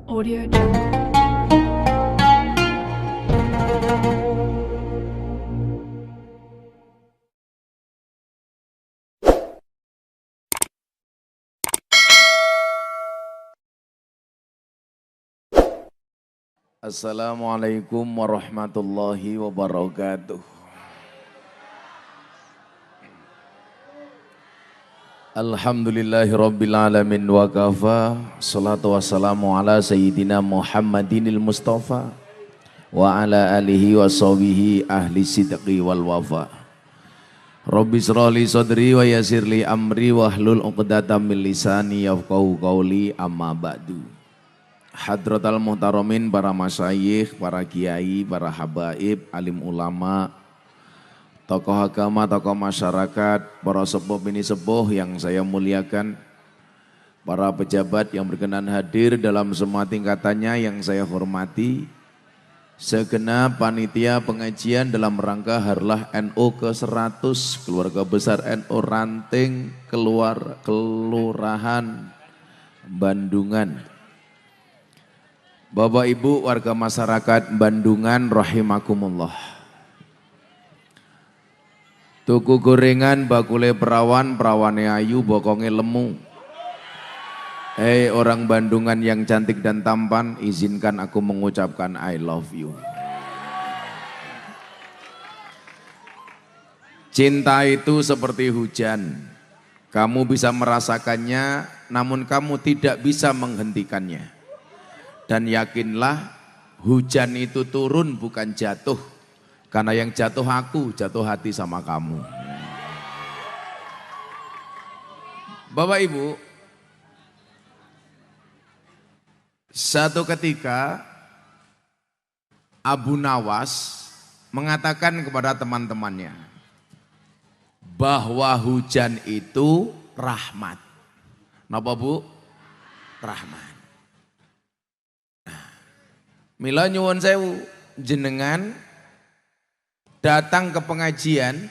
Audio Jungle. Assalamualaikum warahmatullahi wabarakatuh. Alhamdulillahi rabbil alamin wa kafa. Salatu wassalamu ala sayyidina Muhammadinil Mustafa wa ala alihi wa sahbihi ahli sidqi wal wafa. Rabbi shrah li sadri wa yassir li amri wahlul 'uqdatam min lisani yafqahu qawli, amma ba'du. Hadratal muhtaramin, para masyayikh, para kiai, para habaib, alim ulama, tokoh agama, tokoh masyarakat, para sepuh bini sepuh yang saya muliakan, para pejabat yang berkenan hadir dalam semua tingkatannya yang saya hormati, segenap panitia pengajian dalam rangka Harlah NU ke-100, keluarga besar NU Ranting, Kelurahan Bandungan. Bapak Ibu warga masyarakat Bandungan rahimakumullah. Tuku gorengan bakule perawan, perawane ayu, bokonge lemu. Hei orang Bandungan yang cantik dan tampan, izinkan aku mengucapkan I love you. Cinta itu seperti hujan. Kamu bisa merasakannya, namun kamu tidak bisa menghentikannya. Dan yakinlah hujan itu turun bukan jatuh. Karena yang jatuh aku, jatuh hati sama kamu. Bapak Ibu, satu ketika Abu Nawas mengatakan kepada teman-temannya bahwa hujan itu rahmat. Napa Bu? Rahmat. Mila nyuwun sewu, jenengan datang ke pengajian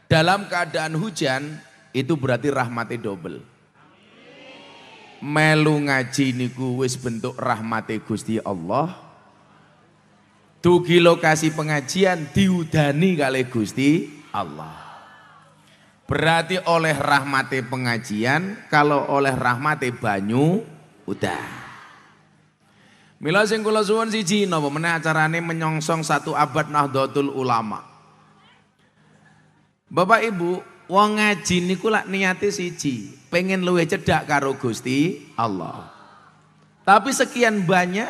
dalam keadaan hujan itu berarti rahmatnya double. Melu ngaji niku wis bentuk rahmate Gusti Allah. Dugi lokasi pengajian diudani kali Gusti Allah. Berarti oleh rahmate pengajian, kalau oleh rahmate banyu udah. Mila sing kula suwun siji napa meneh acarane menyongsong 1 abad Nahdlatul Ulama. Bapak Ibu, wong ngaji niku lak niate siji, pengen luwih cedhak karo Gusti Allah. Tapi sekian banyak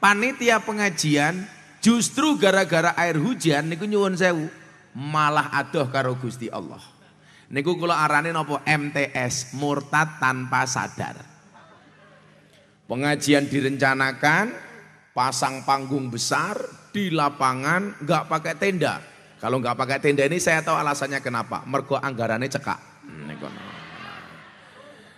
panitia pengajian justru gara-gara air hujan niku nyuwun sewu malah adoh karo Gusti Allah. Niku kula arane napa MTS, murtad tanpa sadar. Pengajian direncanakan, pasang panggung besar di lapangan, nggak pakai tenda. Kalau nggak pakai tenda ini saya tahu alasannya kenapa. Mergo anggarannya cekak.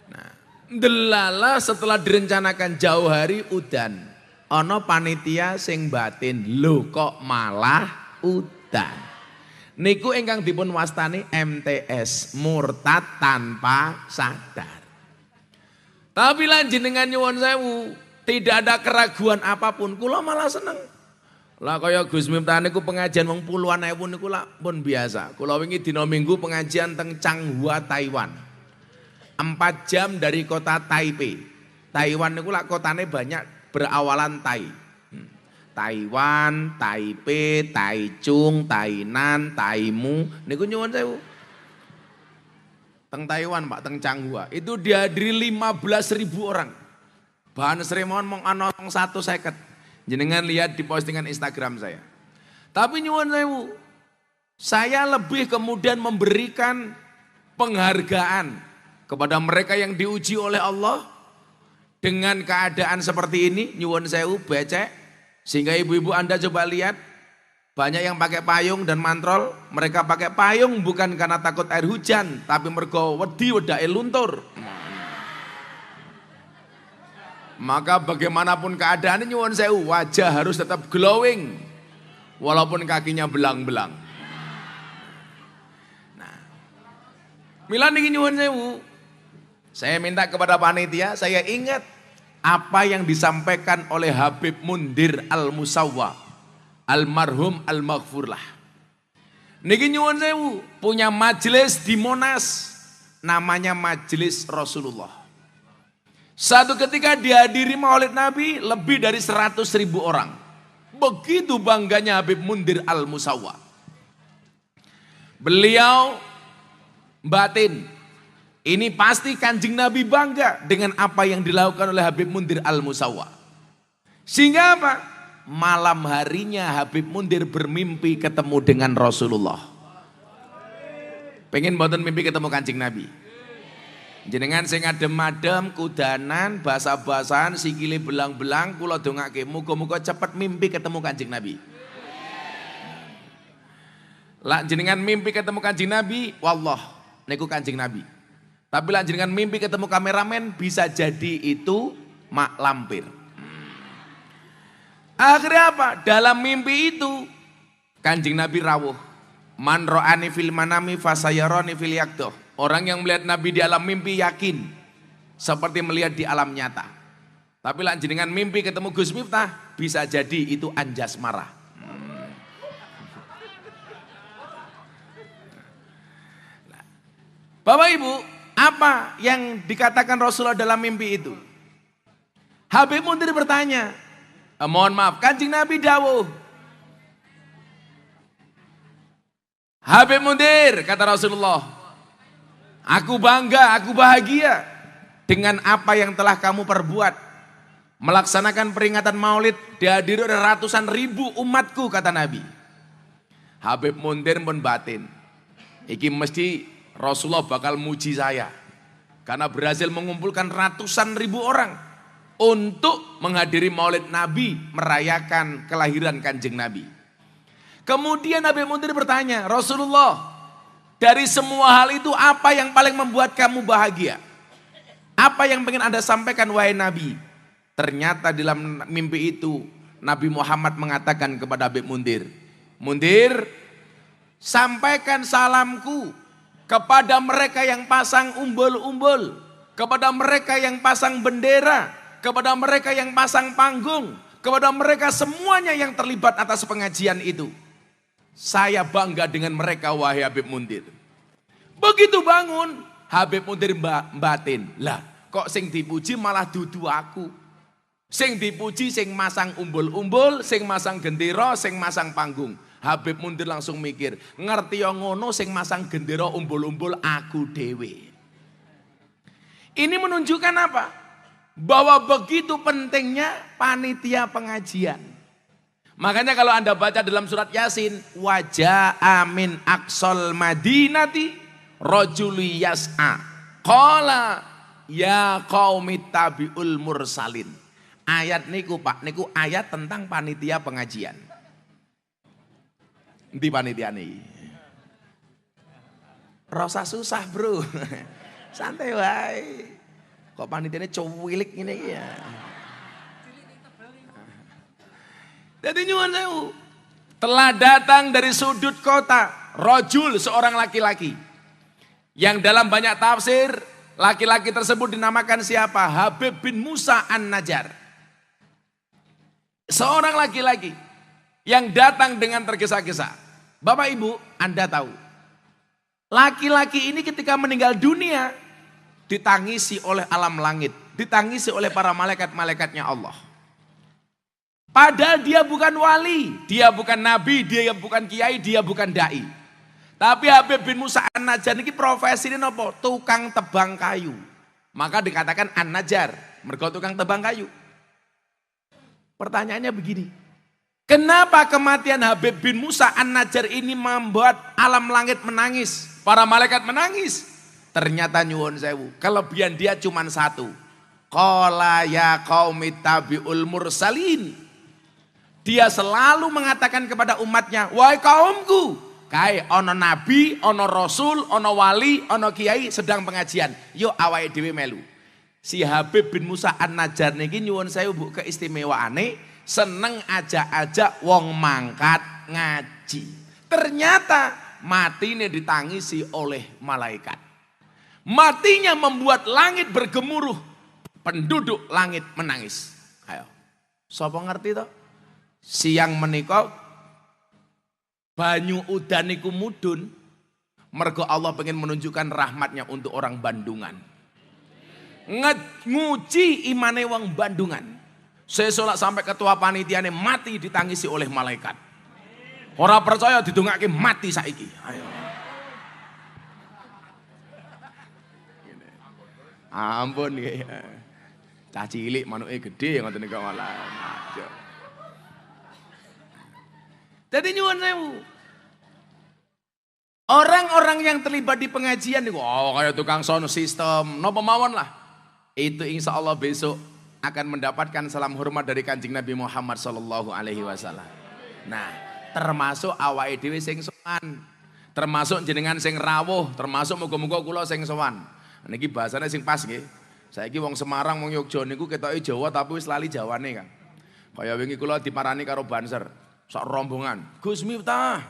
Nah, delala setelah direncanakan jauh hari udan. Ono panitia sing batin, lho kok malah udan. Niku ingkang dipun wastani MTS, murtad tanpa sadar. Tapi lan jenengan nyuwun sewu, tidak ada keraguan apapun, kula malah seneng. Lah kaya Gus Miftah niku pengajian wong puluhan ewu niku lah pun biasa. Kula wingi dina Minggu pengajian teng Changhua, Taiwan. 4 jam dari kota Taipei. Taiwan niku lah kotane banyak berawalan Tai. Taiwan, Taipei, Taichung, Tainan, Taimu, niku nyuwun sewu. Teng Taiwan Pak, teng Changhua, itu dihadiri 15.000 orang. Bahan seremon mong ana 150. Jenengan lihat di postingan Instagram saya. Tapi nyuwun sewu, saya lebih kemudian memberikan penghargaan kepada mereka yang diuji oleh Allah dengan keadaan seperti ini. Nyuwun sewu becek, sehingga ibu-ibu Anda coba lihat. Banyak yang pakai payung dan mantrol, mereka pakai payung bukan karena takut air hujan, tapi mergo wedi wedake luntur. Maka bagaimanapun keadaannya nyuwun sewu, wajah harus tetap glowing, walaupun kakinya belang-belang. Nah, mila niki nyuwun sewu, saya minta kepada panitia, saya ingat apa yang disampaikan oleh Habib Mundir Al-Musawwa, almarhum al-maghfurlah. Niki nyuwun sewu, punya majelis di Monas, namanya Majelis Rasulullah. Satu ketika dihadiri Maulid Nabi lebih dari 100.000 orang. Begitu bangganya Habib Mundir Al-Musawwa. Beliau batin, ini pasti Kanjeng Nabi bangga dengan apa yang dilakukan oleh Habib Mundir Al-Musawwa. Sehingga apa? Malam harinya Habib Mundir bermimpi ketemu dengan Rasulullah. Pengen mboten mimpi ketemu Kanjeng Nabi? Jenengan sing adem-adem, kudanan, basah-basahan, sikile belang-belang, kula dongake muga-muga cepet mimpi ketemu Kanjeng Nabi. Lah jenengan mimpi ketemu Kanjeng Nabi, wallah niku Kanjeng Nabi. Tapi lah jenengan mimpi ketemu kameramen, bisa jadi itu mak lampir. Akhirnya apa? Dalam mimpi itu Kanjeng Nabi rawuh. Man ro'ani fil manami fasayaroni fil yakdoh. Orang yang melihat Nabi di alam mimpi yakin seperti melihat di alam nyata. Tapi lah jenengan mimpi ketemu Gus Miftah, bisa jadi itu anjas marah. Bapak Ibu, apa yang dikatakan Rasulullah dalam mimpi itu? Habib Mundir bertanya, mohon maaf, Kanjeng Nabi dawuh. Habib Mundir, kata Rasulullah, aku bangga, aku bahagia dengan apa yang telah kamu perbuat. Melaksanakan peringatan Maulid dihadiri oleh ratusan ribu umatku, kata Nabi. Habib Mundir pun batin, iki mesti Rasulullah bakal muji saya karena berhasil mengumpulkan ratusan ribu orang untuk menghadiri Maulid Nabi, merayakan kelahiran Kanjeng Nabi. Kemudian Habib Mundir bertanya, Rasulullah, dari semua hal itu apa yang paling membuat kamu bahagia? Apa yang pengen Anda sampaikan wahai Nabi? Ternyata dalam mimpi itu Nabi Muhammad mengatakan kepada Habib Mundir, Mundir, sampaikan salamku kepada mereka yang pasang umbul-umbul, kepada mereka yang pasang bendera, kepada mereka yang pasang panggung, kepada mereka semuanya yang terlibat atas pengajian itu. Saya bangga dengan mereka wahai Habib Mundir. Begitu bangun, Habib Mundir batin, lah kok sing dipuji malah dudu aku. Sing dipuji sing masang umbul-umbul, sing masang gendera, sing masang panggung. Habib Mundir langsung mikir, ngerti yang ngono sing masang gendera umbul-umbul aku dewe. Ini menunjukkan apa? Bahwa begitu pentingnya panitia pengajian. Makanya kalau Anda baca dalam surat Yasin, wajah amin aqsal madinati rajuli yas'a qala ya qaumi tabi'ul mursalin. Ayat niku Pak, niku ayat tentang panitia pengajian. Di panitia nih. Rasa susah bro. Santai wae. Kok panitianya cuwilik ini ya. Jadi nyuwun sewu. Telah datang dari sudut kota rajul, seorang laki-laki. Yang dalam banyak tafsir, laki-laki tersebut dinamakan siapa? Habib bin Musa An-Najjar. Seorang laki-laki yang datang dengan tergesa-gesa. Bapak Ibu, Anda tahu, laki-laki ini ketika meninggal dunia ditangisi oleh alam langit, ditangisi oleh para malaikat-malaikatnya Allah. Padahal dia bukan wali, dia bukan nabi, dia bukan kiai, dia bukan dai. Tapi Habib bin Musa An-Najjar ini profesi ini apa? Tukang tebang kayu. Maka dikatakan An-Najjar, mergo tukang tebang kayu. Pertanyaannya begini, kenapa kematian Habib bin Musa An-Najjar ini membuat alam langit menangis, para malaikat menangis? Ternyata nyuwun sewu, kelebihan dia cuma satu. Qala ya qaumi tabi'ul mursalin. Dia selalu mengatakan kepada umatnya, wahai kaumku, kae ono nabi, ono rasul, ono wali, ono kiai sedang pengajian. Yuk awake dhewe melu. Si Habib bin Musa An-Najjar niki nyuwun sewu Bu, keistimewaane seneng ajak-ajak wong mangkat ngaji. Ternyata matinya ditangisi oleh malaikat. Matinya membuat langit bergemuruh. penduduk langit menangis. Ayo. Sapa ngerti to? Siang menika banyu udan niku mudhun mergo Allah pengen menunjukkan rahmatnya untuk orang Bandungan. Nguji imane wong Bandungan. Sesuk sampai ketua panitiane mati ditangisi oleh malaikat. Ora percaya didongake mati saiki. Ayo. Ampun nggih. Cah cilik manuke gedhe ngoten niku malah. Jadi nyuwun sewu. Orang-orang yang terlibat di pengajian niku kayak tukang sound system, napa mawon lah. Itu insya Allah besok akan mendapatkan salam hormat dari Kanjeng Nabi Muhammad sallallahu alaihi wasallam. Nah, termasuk awake dhewe sing sowan, termasuk jenengan sing rawuh, termasuk muga-muga kula sing sowan. Niki bahasane sing pas nggih. Saiki wong Semarang wong Yogya niku ketoke Jawa tapi wis lali Jawane kan. Kaya wingi kula diparani karo Banser, sak rombongan. Gus Miftah.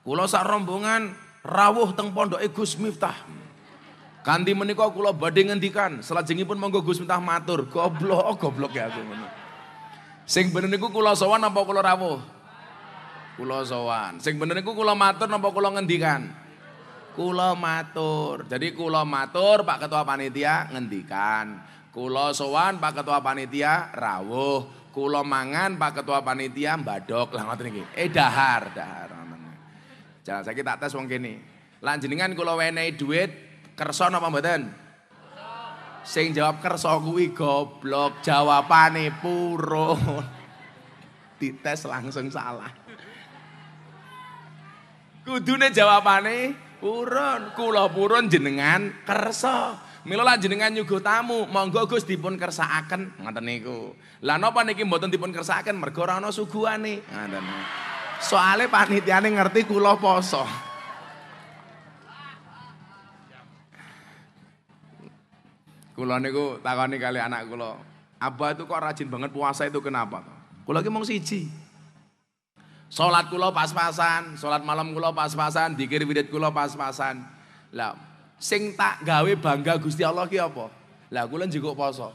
Kula sak rombongan rawuh teng pondoke Gus Miftah. Kanthi menika kula badhe ngendikan, salajengipun monggo Gus Miftah matur. Goblok ya aku ngono. Sing bener niku kula sowan apa kula rawuh? Kula sowan. Sing bener niku kula matur napa kula ngendikan? Kula matur. Jadi kula matur Pak Ketua Panitia ngendikan. Kula sowan Pak Ketua Panitia rawuh. Kula mangan Pak Ketua Panitia mbadok. Lah ngoten iki. Dahar. Jangan saiki tak tes wong kene. Lan jenengan kula wenehi dhuwit kersa napa mboten? Sing jawab kersa kuwi goblok, jawabane purun. Dites langsung salah. Kudune jawabane purun, kula purun jenengan kersa. Mila lan jenengan nyuguh tamu, monggo Gus dipun kersakaken ngoten niku. Lah napa niki mboten dipun kersakaken mergo ora ana suguhane. Ngoten. Soale panitiane ngerti kula poso. Kula niku takoni kali anak kula, "Abah itu kok rajin banget puasa itu kenapa?" Kula ki mung siji. Salat kula pas-pasan, salat malam kula pas-pasan, dzikir wirid kula pas-pasan. Lah sing tak gawe bangga Gusti Allah ki apa? Lah kula njikuk poso.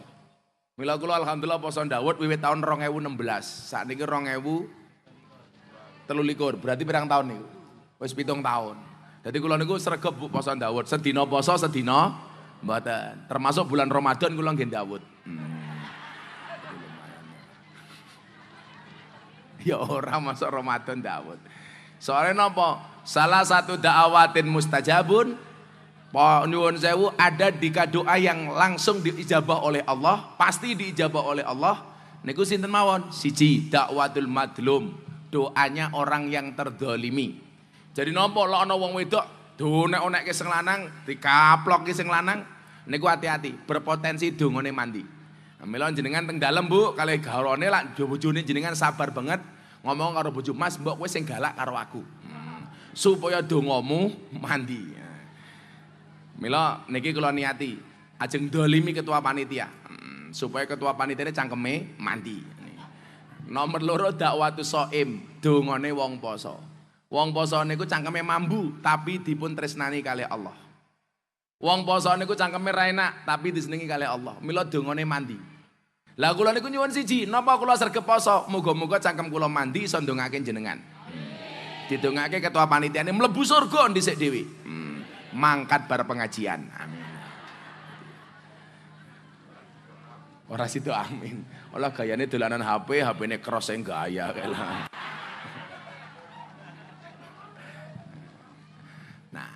Mila kula alhamdulillah poso Daud wiwit tahun 2016. Sakniki 2023. Berarti pirang tahun niku? Wis 7 tahun. Dadi kula niku sregep Bu poso Daud. Sedina poso, sedina mboten. Termasuk bulan Ramadan kula nggih Daud. Ya ora masuk Ramadan Daud. Soalnya napa? Salah satu da'awatin mustajabun, nyuwun sewu, ada di doa yang langsung diijabah oleh Allah, pasti diijabah oleh Allah. Niku sinten mawon? Siji, dakwatul madlum, doanya orang yang terdolimi. Jadi napa lek ana wong wedok donek-onekke sing lanang, dikaploki sing lanang, niku hati-hati, berpotensi dongane mandi. Mila jenengan teng dalem Bu, kalih garwane lak bojone jenengan sabar banget ngomong karo bojo, "Mas, mbok kowe sing galak karo aku." Supaya dongamu mandi. Mila niki kula niati ajeng dolimi ketua panitia. Supaya ketua panitiane cangkeme mandi. Nomor 2 dakwatu shaim, dongane wong poso. Wong poso niku cangkeme mambu tapi dipun tresnani kalih Allah. Wong poso niku cangkeme ra enak tapi disenengi kalih Allah. Mila dongane mandi. Lah kula niku nyuwun siji, napa kula sregep poso, muga-muga cangkem kula mandi iso ndongake jenengan. Didongake ketua panitiane mlebu surga dhisik dhewe. Mangkat bar pengajian. Amin. Ora sido amin. Olah gayane dolanan HP, HP-ne cross sing gaya kae lah. Nah,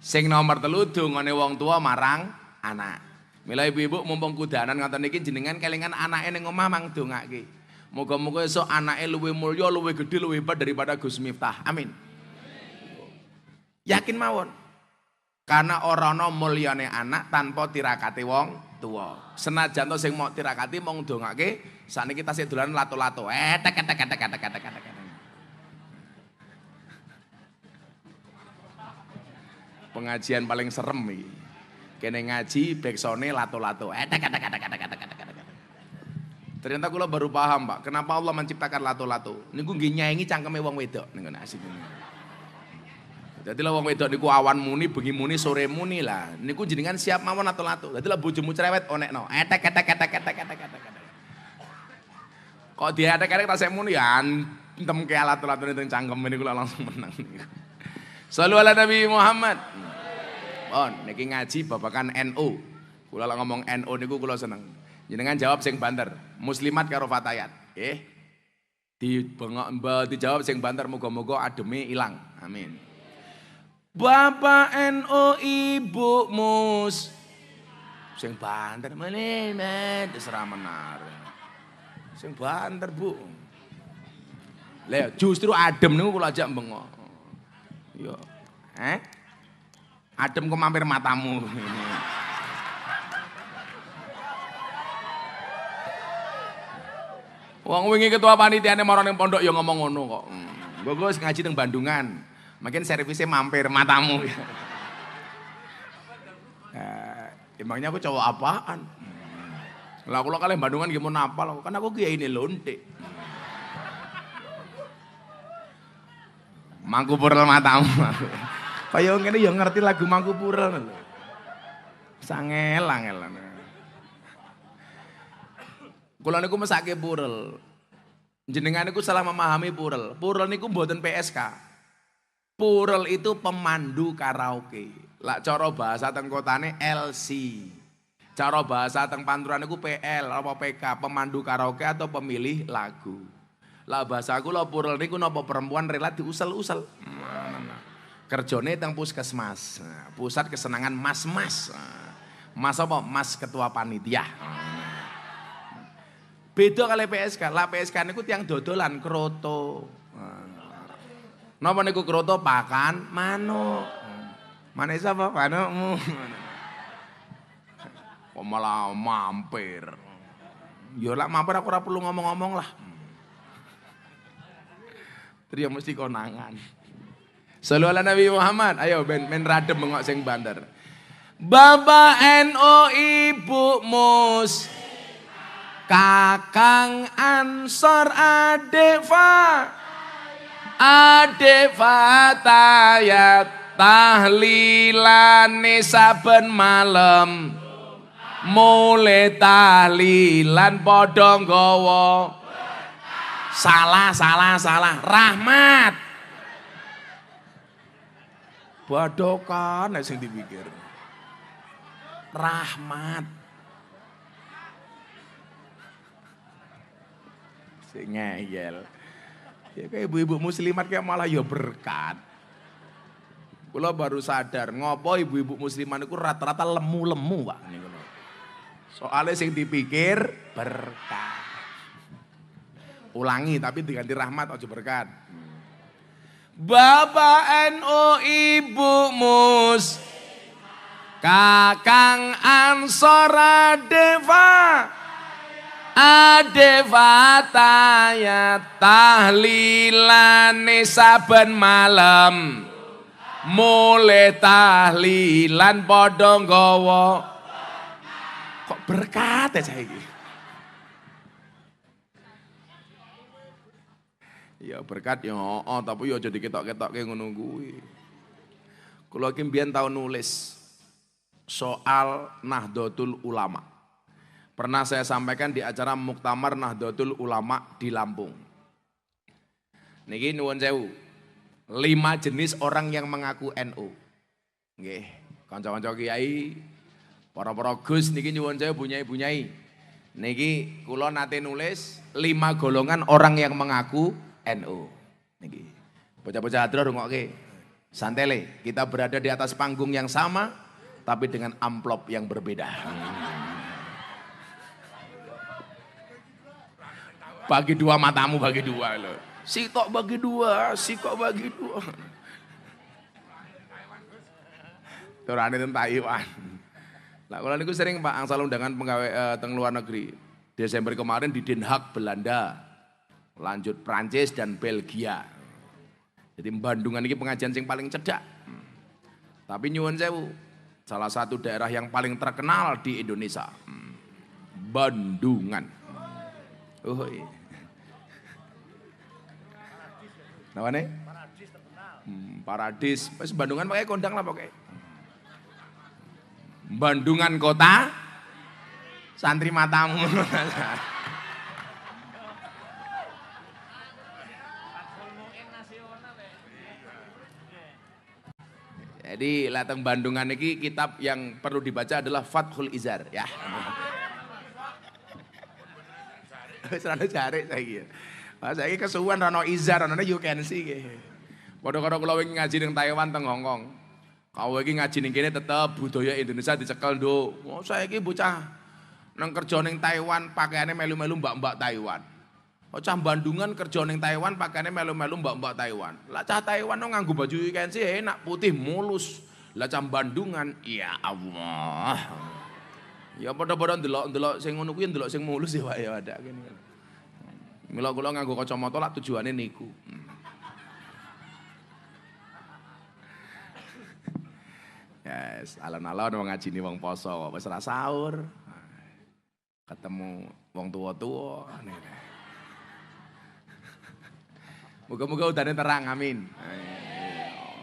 sing nomor 3 dongane wong tua marang anak. Mila ibu-ibu mumpung kudanan ngoten niki jenengan kelingan anake ning omah mang dongake. Moga-moga esuk anake luwih mulya, luwih gedhe, luwih hebat daripada Gus Miftah. Amin. Yakin mawon. Karena ora ana mulyane anak tanpa tirakate wong tua. Senajan to sing mau tirakati mung ndongake, sakniki tasih dolan lato-lato. Tek. Pengajian paling serem iki. Kene ngaji backsone lato-lato. Ternyata kula baru paham, Pak, kenapa Allah menciptakan lato-lato. Niku nggih nyaingi cangkeme wong wedok niku asik. Jadi lah wong wedok niku awan muni, bengi muni, sore muni lah. Niku jenengan siap mawon atul-atul. Dadi lah bojomu cerewet onekno. Etek. Kok dia etek-etek tasik muni ya antem ke alat-alatune teng cangkem niku langsung menang niku. Shallu ala Nabi Muhammad. Pon niki ngaji babakan NU. Kula lek ngomong NU niku kula seneng. Jenengan jawab sing banter. Muslimat karo fatayat. Dijawab sing banter muga-muga ademe ilang. Amin. Bapak NU Ibu Mus sing banter meneh terserah menar. Sing banter Bu. Lah justru adem niku kula ajak bengok. Yo. Adem kok mampir matamu. Wong wingi ketua panitiane marang ning pondok ya ngomong ngono kok. Nggo wis ngaji teng Bandungan. Makin servisnya mampir matamu. Emangnya aku cowok apaan? Lah kula kalian Bandungan gimana napal? Kan aku kiai ini lonte. Mangku purel matamu. Kaya ngene ya ngerti lagu Mangku Purel lho. Sangel-angel. Kula niku mesake purel. Jenengan niku salah memahami purel. Purel niku mboten PSK. Purel itu pemandu karaoke. Lah cara bahasa teng kotane LC. Cara bahasa teng panturan niku PL apa PK, pemandu karaoke atau pemilih lagu. Lah bahasaku lho purel niku napa perempuan rela diusel-usel. Kerjane teng puskesmas. Pusat kesenangan mas-mas. Mas apa? Mas ketua panitia. Beda kali PSK. Lah PSK niku tiang dodolan kroto. Napa niku kroto pakan manuk. Manis apa manukmu? Kok malah mampir. Ya lak mampir aku ora perlu ngomong-ngomong lah. Terus mesti konangan. Shallu ala Nabi Muhammad. Ayo ben radem bengok sing banter. Bapak NU Ibu Mus Kakang Ansor Adik Fatayat tahlilane saben malam mulai tahlilan padha nggawa salah rahmat badokan sing dipikir rahmat sing ngeyel. Ya kayak ibu-ibu muslimat kayak malah ya berkat. Kula baru sadar ngopo ibu-ibu muslimat itu rata-rata lemu-lemu Pak. Soalnya sing dipikir berkat. Ulangi tapi diganti rahmat aja berkat. Bapak NU Ibu Mus Kakang Ansor Adik Fatayat tahlilane saben malam mulai tahlilan padha nggawa kok berkat ya saiki. Ya berkat ya tapi ya aja diketok-ketokke ngono kuwi. Kula iki mbiyen tau nulis soal Nahdlatul Ulama. Pernah saya sampaikan di acara Muktamar Nahdlatul Ulama di Lampung. Niki nuwun sewu. 5 jenis orang yang mengaku NU. Nggih, kanca-kanca kiai, para gus niki nyuwun sewu bunyai-bunyai. Niki kula nate nulis 5 golongan orang yang mengaku NU. Niki. Bocah-bocah hadroh rungokke. Santele, kita berada di atas panggung yang sama tapi dengan amplop yang berbeda. Bagi 2 matamu, bagi 2 loh. Sitok bagi 2, sikok bagi 2. Turane teng Taiwan. Lah kula niku sering Pak angsal undangan penggawe teng luar negeri. Desember kemarin di Den Haag Belanda. Lanjut Prancis dan Belgia. Jadi Bandungan ini pengajian yang paling cedak. Tapi nyuwun sewu, salah satu daerah yang paling terkenal di Indonesia. Bandungan. Oh iya. Namanya? Paradis. Pas Bandungan pakai kondang lah pakai. Bandungan kota, santri matamu. Jadi latang Bandungan ini kitab yang perlu dibaca adalah Fathul Izar ya. Serana cari saya. Saya kesuwen rano Izar, rano you can see. Padha-padha kula wingi ngaji ning Taiwan teng Hong Kong. Kau iki ngaji ning kene tetep budaya Indonesia dicekel, Nduk. Oh, saiki bocah nang kerja ning Taiwan pakaiane melu-melu mbak-mbak Taiwan. Cah Bandungan kerja ning Taiwan pakaiane melu-melu mbak-mbak Taiwan. Lah cah Taiwan no nganggo baju ikansi enak putih mulus. Lah cah Bandungan, ya Allah. Ya padha-padha ndelok sing ngono kuwi ndelok sing mulus ya Pak ya ada kene. Mila kula nganggo kacamata lak tujuane niku. Yes, alon-alon wong ngajini wong poso wis ora sahur. Ketemu wong tuwa-tuwa. Muga-muga udane terang, amin.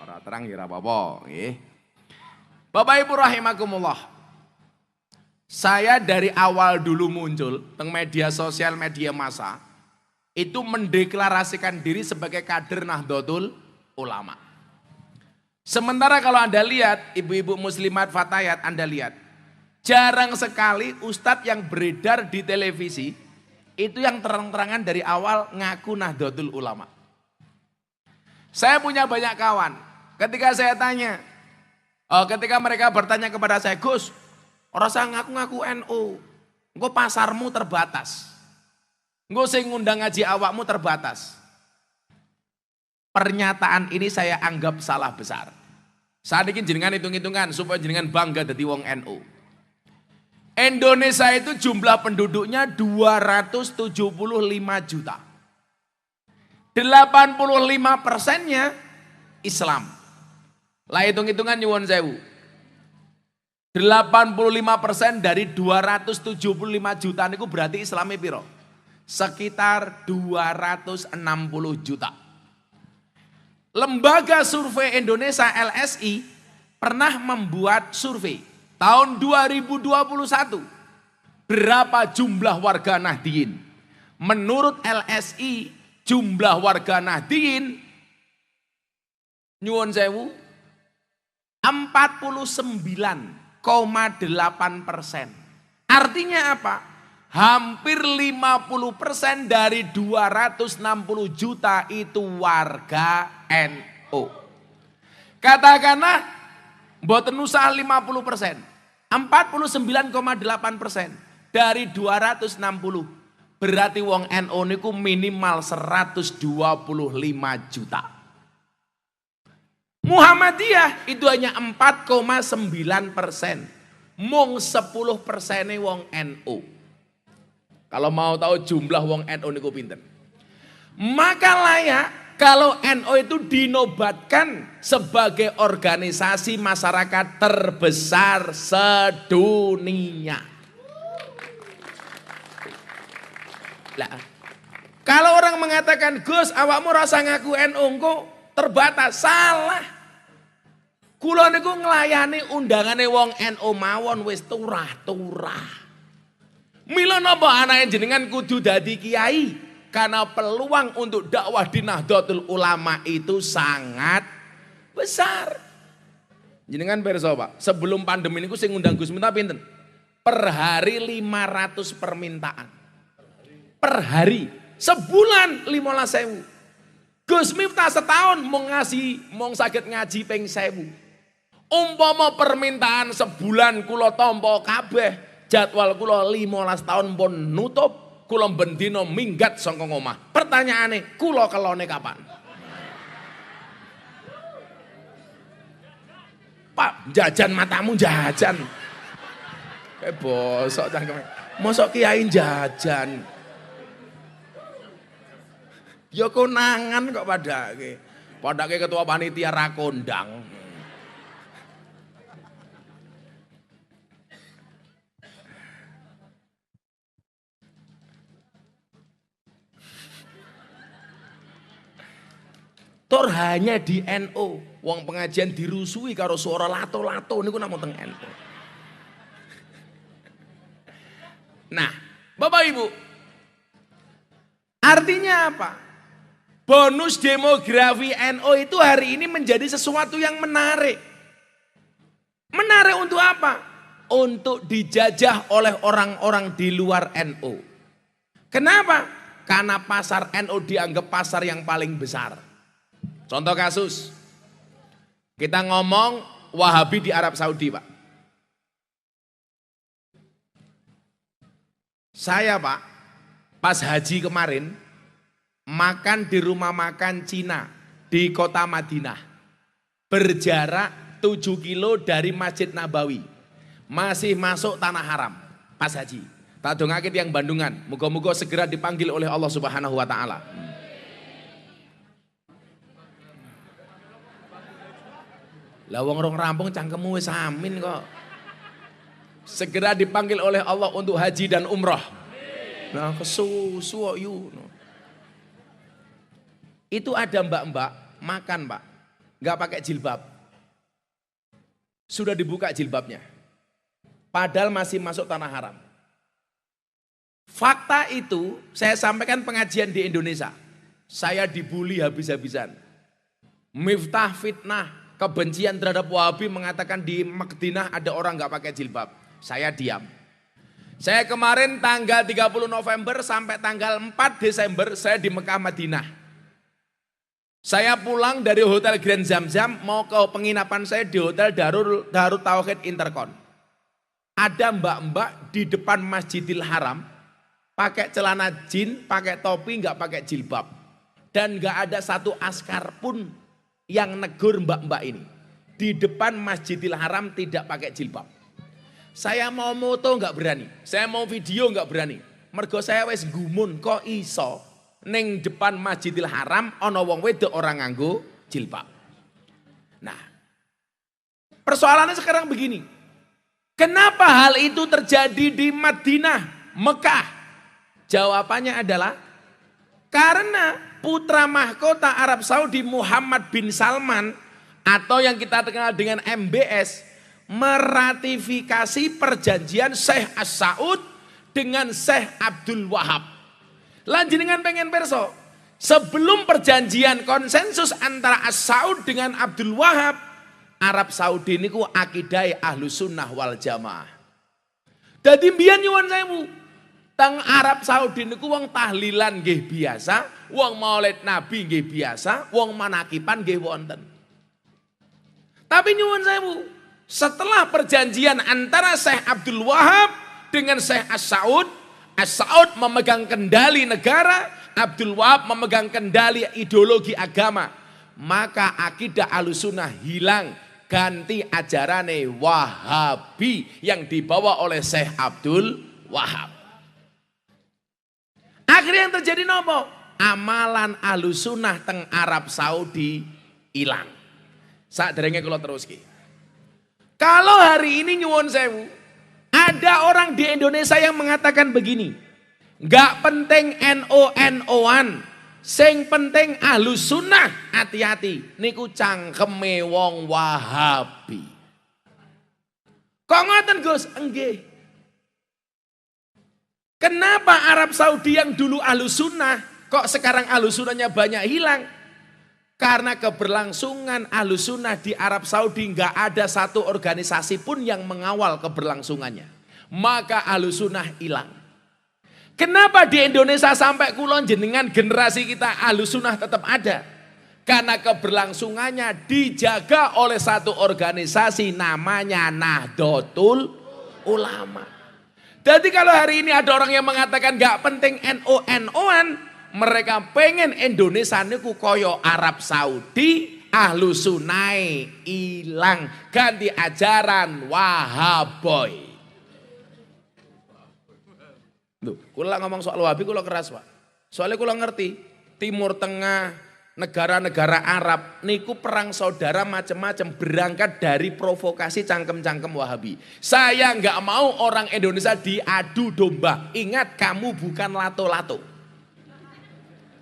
Ora terang ya ora apa-apa, nggih. Bapak Ibu rahimakumullah. Saya dari awal dulu muncul teng media sosial, media massa, itu mendeklarasikan diri sebagai kader Nahdlatul Ulama. Sementara kalau Anda lihat, ibu-ibu muslimat fatayat, Anda lihat, jarang sekali ustadz yang beredar di televisi, itu yang terang-terangan dari awal ngaku Nahdlatul Ulama. Saya punya banyak kawan, ketika saya tanya, ketika mereka bertanya kepada saya, Gus, orang saya ngaku-ngaku NU, engko pasarmu terbatas, engko sing ngundang ngaji awakmu terbatas. Pernyataan ini saya anggap salah besar. Saat ini jenengan hitung-hitungan supaya jenengan bangga jadi wong NU. Indonesia itu jumlah penduduknya 275 juta. 85%-nya Islam. Lah hitung-hitungan nyuwun sewu. 85% dari 275 juta itu berarti Islamnya piro? Sekitar 260 juta. Lembaga Survei Indonesia LSI pernah membuat survei tahun 2021. Berapa jumlah warga Nahdliyin? Menurut LSI jumlah warga Nahdliyin nyuwun sewu 49,8%. Artinya apa? Hampir 50% dari 260 juta itu warga NU. Katakanlah mboten usah 50%, 49,8% dari 260. Berarti wong NU niku minimal 125 juta. Muhammadiyah itu hanya 4,9%. Mung 10% wong NU. Kalau mau tahu jumlah wong NU niku pinten. Maka layak kalau NU itu dinobatkan sebagai organisasi masyarakat terbesar sedunia. Lah, kalau orang mengatakan Gus awakmu rasa ngaku NU engko terbatas, salah. Kula niku nglayani undangane wong NU mawon wis turah-turah. Mila napa anake jenengan kudu dadi kiai? Karena peluang untuk dakwah di Nahdlatul Ulama itu sangat besar. Jenengan pirsa Pak, sebelum pandemi niku sing ngundang Gus Miftah pinten? Per hari 500 permintaan. Per hari, sebulan 15.000. Gus Miftah setahun mung saged ngaji ping 1.000. Umpama permintaan sebulan kula tampa kabeh. Jadwal kula 15 tahun pun nutup, kula bendina minggat saka omah. Pertanyaane, kula kelone kapan? Pak, jajan matamu jajan. Bosok cangkeme. Mosok kiai jajan. Ya konangan kok padake. Padake ketua panitia ra kondang. Tor hanya di NU. Wong pengajian dirusui karo suara lato-lato niku namung teng NU. Nah, Bapak Ibu, artinya apa? Bonus demografi NU itu hari ini menjadi sesuatu yang menarik. Menarik untuk apa? Untuk dijajah oleh orang-orang di luar NU. Kenapa? Karena pasar NU dianggap pasar yang paling besar. Contoh kasus, kita ngomong Wahabi di Arab Saudi, Pak. Saya, Pak, pas haji kemarin, makan di rumah makan Cina di kota Madinah. Berjarak 7 kilo dari Masjid Nabawi. Masih masuk tanah haram pas haji. Tak dongake yang Bandungan, moga-moga segera dipanggil oleh Allah Subhanahu wa taala. Lah wong rong rampung cangkemmu wis amin kok. Segera dipanggil oleh Allah untuk haji dan umroh. Nah, kesusu you. Itu ada mbak-mbak makan, Pak. Enggak pakai jilbab. Sudah dibuka jilbabnya. Padahal masih masuk tanah haram. Fakta itu saya sampaikan pengajian di Indonesia. Saya dibully habis-habisan. Miftah fitnah, kebencian terhadap Wahabi mengatakan di Madinah ada orang nggak pakai jilbab. Saya diam. Saya kemarin tanggal 30 November sampai tanggal 4 Desember saya di Mekah Madinah. Saya pulang dari Hotel Grand Zamzam mau ke penginapan saya di Hotel Darut Tauhid Intercon. Ada mbak-mbak di depan Masjidil Haram pakai celana jin, pakai topi, nggak pakai jilbab. Dan nggak ada satu askar pun yang negur mbak-mbak ini. Di depan Masjidil Haram tidak pakai jilbab. Saya mau moto nggak berani, saya mau video nggak berani. Mergo saya wes gumun kok iso neng depan Masjidil Haram ana wong wedok orang nganggo jilbab. Nah, persoalannya sekarang begini. Kenapa hal itu terjadi di Madinah, Mekah? Jawabannya adalah karena putra mahkota Arab Saudi Muhammad bin Salman atau yang kita kenal dengan MBS meratifikasi perjanjian Syekh As-Saud dengan Syekh Abdul Wahab. Lanjut dengan pengen perso. Sebelum perjanjian konsensus antara As-Saud dengan Abdul Wahab, Arab Saudi niku akidai Ahlus Sunnah wal Jamaah. Dadi mbiyen nyuwun sewu, teng Arab Saudi niku wong tahlilan nggih biasa, wong maulid Nabi nggih biasa, wong manakipan nggih wonten. Tapi nyuwun sewu, setelah perjanjian antara Syekh Abdul Wahab dengan Syekh As-Saud, As-Saud memegang kendali negara, Abdul Wahab memegang kendali ideologi agama. Maka akidah Ahlussunnah hilang, ganti ajarane Wahabi yang dibawa oleh Syekh Abdul Wahab. Akhirnya yang terjadi nopo? Amalan Ahlussunnah teng Arab Saudi hilang. Saderenge kula teruski. Kalau hari ini nyuwun sewu, ada orang di Indonesia yang mengatakan begini, nggak penting NO-NO-an, sing penting Ahlus Sunnah, hati-hati, niku cangkeme wong Wahabi. Kok ngoten Gus? Enggih. Kenapa Arab Saudi yang dulu Ahlus Sunnah, kok sekarang Ahlus Sunnahnya banyak hilang? Karena keberlangsungan Ahlus Sunnah di Arab Saudi nggak ada satu organisasi pun yang mengawal keberlangsungannya. Maka Ahlus Sunnah hilang. Kenapa di Indonesia sampai kulon jenengan generasi kita Ahlus Sunnah tetap ada? Karena keberlangsungannya dijaga oleh satu organisasi namanya Nahdlatul Ulama. Jadi kalau hari ini ada orang yang mengatakan nggak penting NO-NO-an, mereka pengen Indonesia niku koyo Arab Saudi, Ahlus Sunnah hilang, ganti ajaran Wahaboy. Loh, kula ngomong soal Wahabi kula keras, Pak. Soalnya kula ngerti, Timur Tengah, negara-negara Arab niku perang saudara macam-macam berangkat dari provokasi cangkem-cangkem Wahabi. Saya nggak mau orang Indonesia diadu domba. Ingat, kamu bukan lato-lato.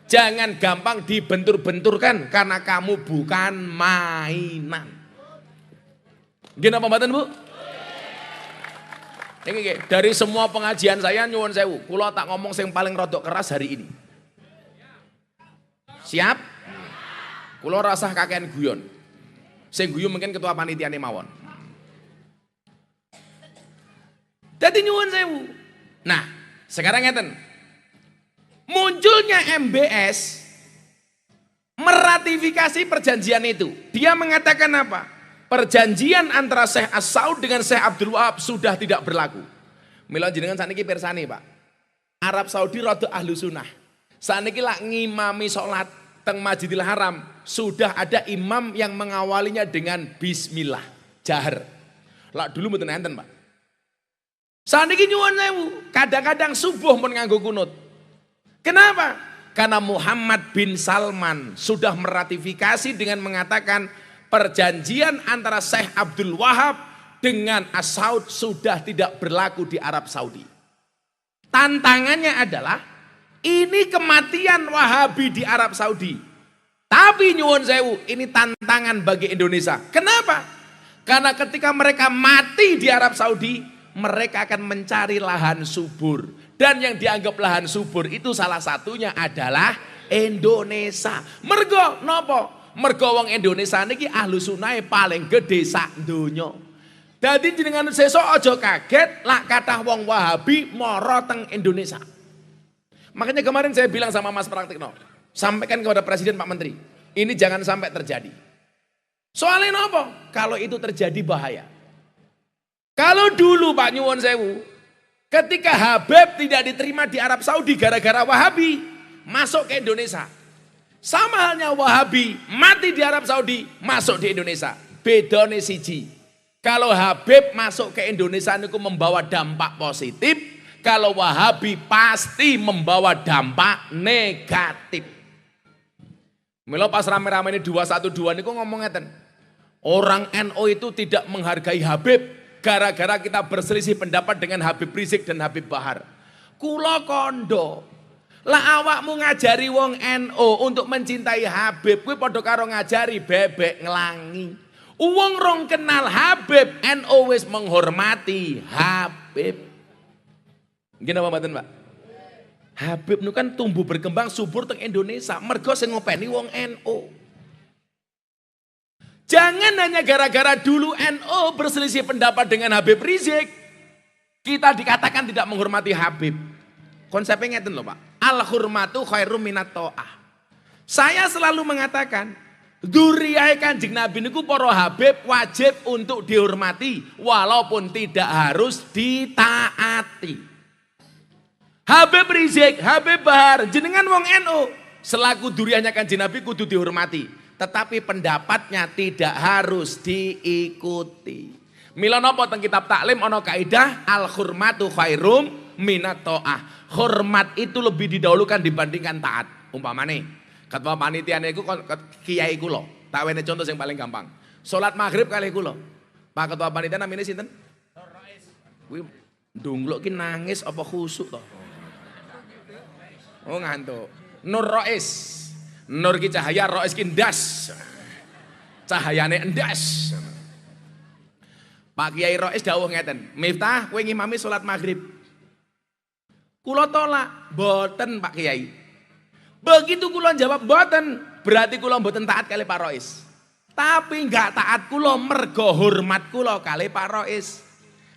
Jangan gampang dibentur-benturkan karena kamu bukan mainan. Gimana pembahasan Bu? Ini dari semua pengajian saya nyuwun sewu, kula tak ngomong yang paling rodok keras hari ini. Siap? Kula rasah kakean guyon. Sing guyon mungkin ketua panitiane mawon. Dadi nyuwun sewu. Nah, sekarang ngeten. Munculnya MBS meratifikasi perjanjian itu. Dia mengatakan apa? Perjanjian antara Syekh As-Saud dengan Syekh Abdul Wahab sudah tidak berlaku. Mila jenengan saniki pirsani Pak. Arab Saudi rada ahlu sunnah. Saniki lak ngimami salat teng Masjidil Haram sudah ada imam yang mengawalinya dengan bismillah jahar. Lak dulu mboten enten Pak. Saniki nyuwun sewu, kadang-kadang subuh mun nganggo kunut. Kenapa? Karena Muhammad bin Salman sudah meratifikasi dengan mengatakan perjanjian antara Syekh Abdul Wahab dengan As-Saud sudah tidak berlaku di Arab Saudi. Tantangannya adalah ini kematian Wahabi di Arab Saudi. Tapi nyuwun sewu, ini tantangan bagi Indonesia. Kenapa? Karena ketika mereka mati di Arab Saudi, mereka akan mencari lahan subur. Dan yang dianggap lahan subur itu salah satunya adalah Indonesia. Mergo nopo? Mergo wong Indonesia niki ahlu sunnah paling gede sak donya. Dadi jenengan sesuk aja kaget lak kathah wong Wahabi mara teng Indonesia. Makanya kemarin saya bilang sama Mas Praktikno, sampaikan kepada Presiden Pak Menteri, ini jangan sampai terjadi. Soalnya nopo? Kalau itu terjadi bahaya. Kalau dulu Pak nyuwun sewu, ketika Habib tidak diterima di Arab Saudi gara-gara Wahabi masuk ke Indonesia. Sama halnya Wahabi mati di Arab Saudi masuk di Indonesia. Bedone siji. Kalau Habib masuk ke Indonesia itu membawa dampak positif, kalau Wahabi pasti membawa dampak negatif. Milo pas rame-rame ini 212 niku ngomong ngeten. Orang NU itu tidak menghargai Habib gara-gara kita berselisih pendapat dengan Habib Rizik dan Habib Bahar. Kula kondo. Lah awakmu ngajari wong NU untuk mencintai Habib, kuwi padha karo ngajari bebek ngelangi. Wong rong kenal Habib, NU wis menghormati Habib. Gini apa mboten, Pak? Habib nu kan tumbuh berkembang subur teng Indonesia, mergo sing ngopeni wong NU. Jangan hanya gara-gara dulu NU berselisih pendapat dengan Habib Rizik, kita dikatakan tidak menghormati Habib. Konsepnya ngeten loh Pak. Al-hurmatu khairum minat ta'ah. Saya selalu mengatakan, dzurriyahe Kanjeng Nabi niku para Habib wajib untuk dihormati walaupun tidak harus ditaati. Habib Rizik, Habib Bahar, jenengan wong NU, selaku dzurriyahnya Kanjeng Nabi kudu dihormati, tetapi pendapatnya tidak harus diikuti. Mila napa teng kitab taklim ana kaidah al-hurmatu khairum minat ta'ah. Hormat itu lebih didahulukan dibandingkan taat. Umpamane ketua panitia niku kiai kula, tak wene contoh yang paling gampang. Salat maghrib kalih kula. Pak ketua panitia namine sinten? Nur Rais. Kuwi ndungluk ki nangis apa khusuk to? Oh ngantuk. Nur Rais. Nur ki cahaya, Rais ki ndas. Cahayane endas. Pak Kiai Rais dawuh ngeten, "Miftah, kowe ngimami salat maghrib." Kula tolak, boten Pak Kiai. Begitu kula jawab boten, berarti kula boten taat kali Pak Rois. Tapi enggak taat kula mergo hormat kula kali Pak Rois.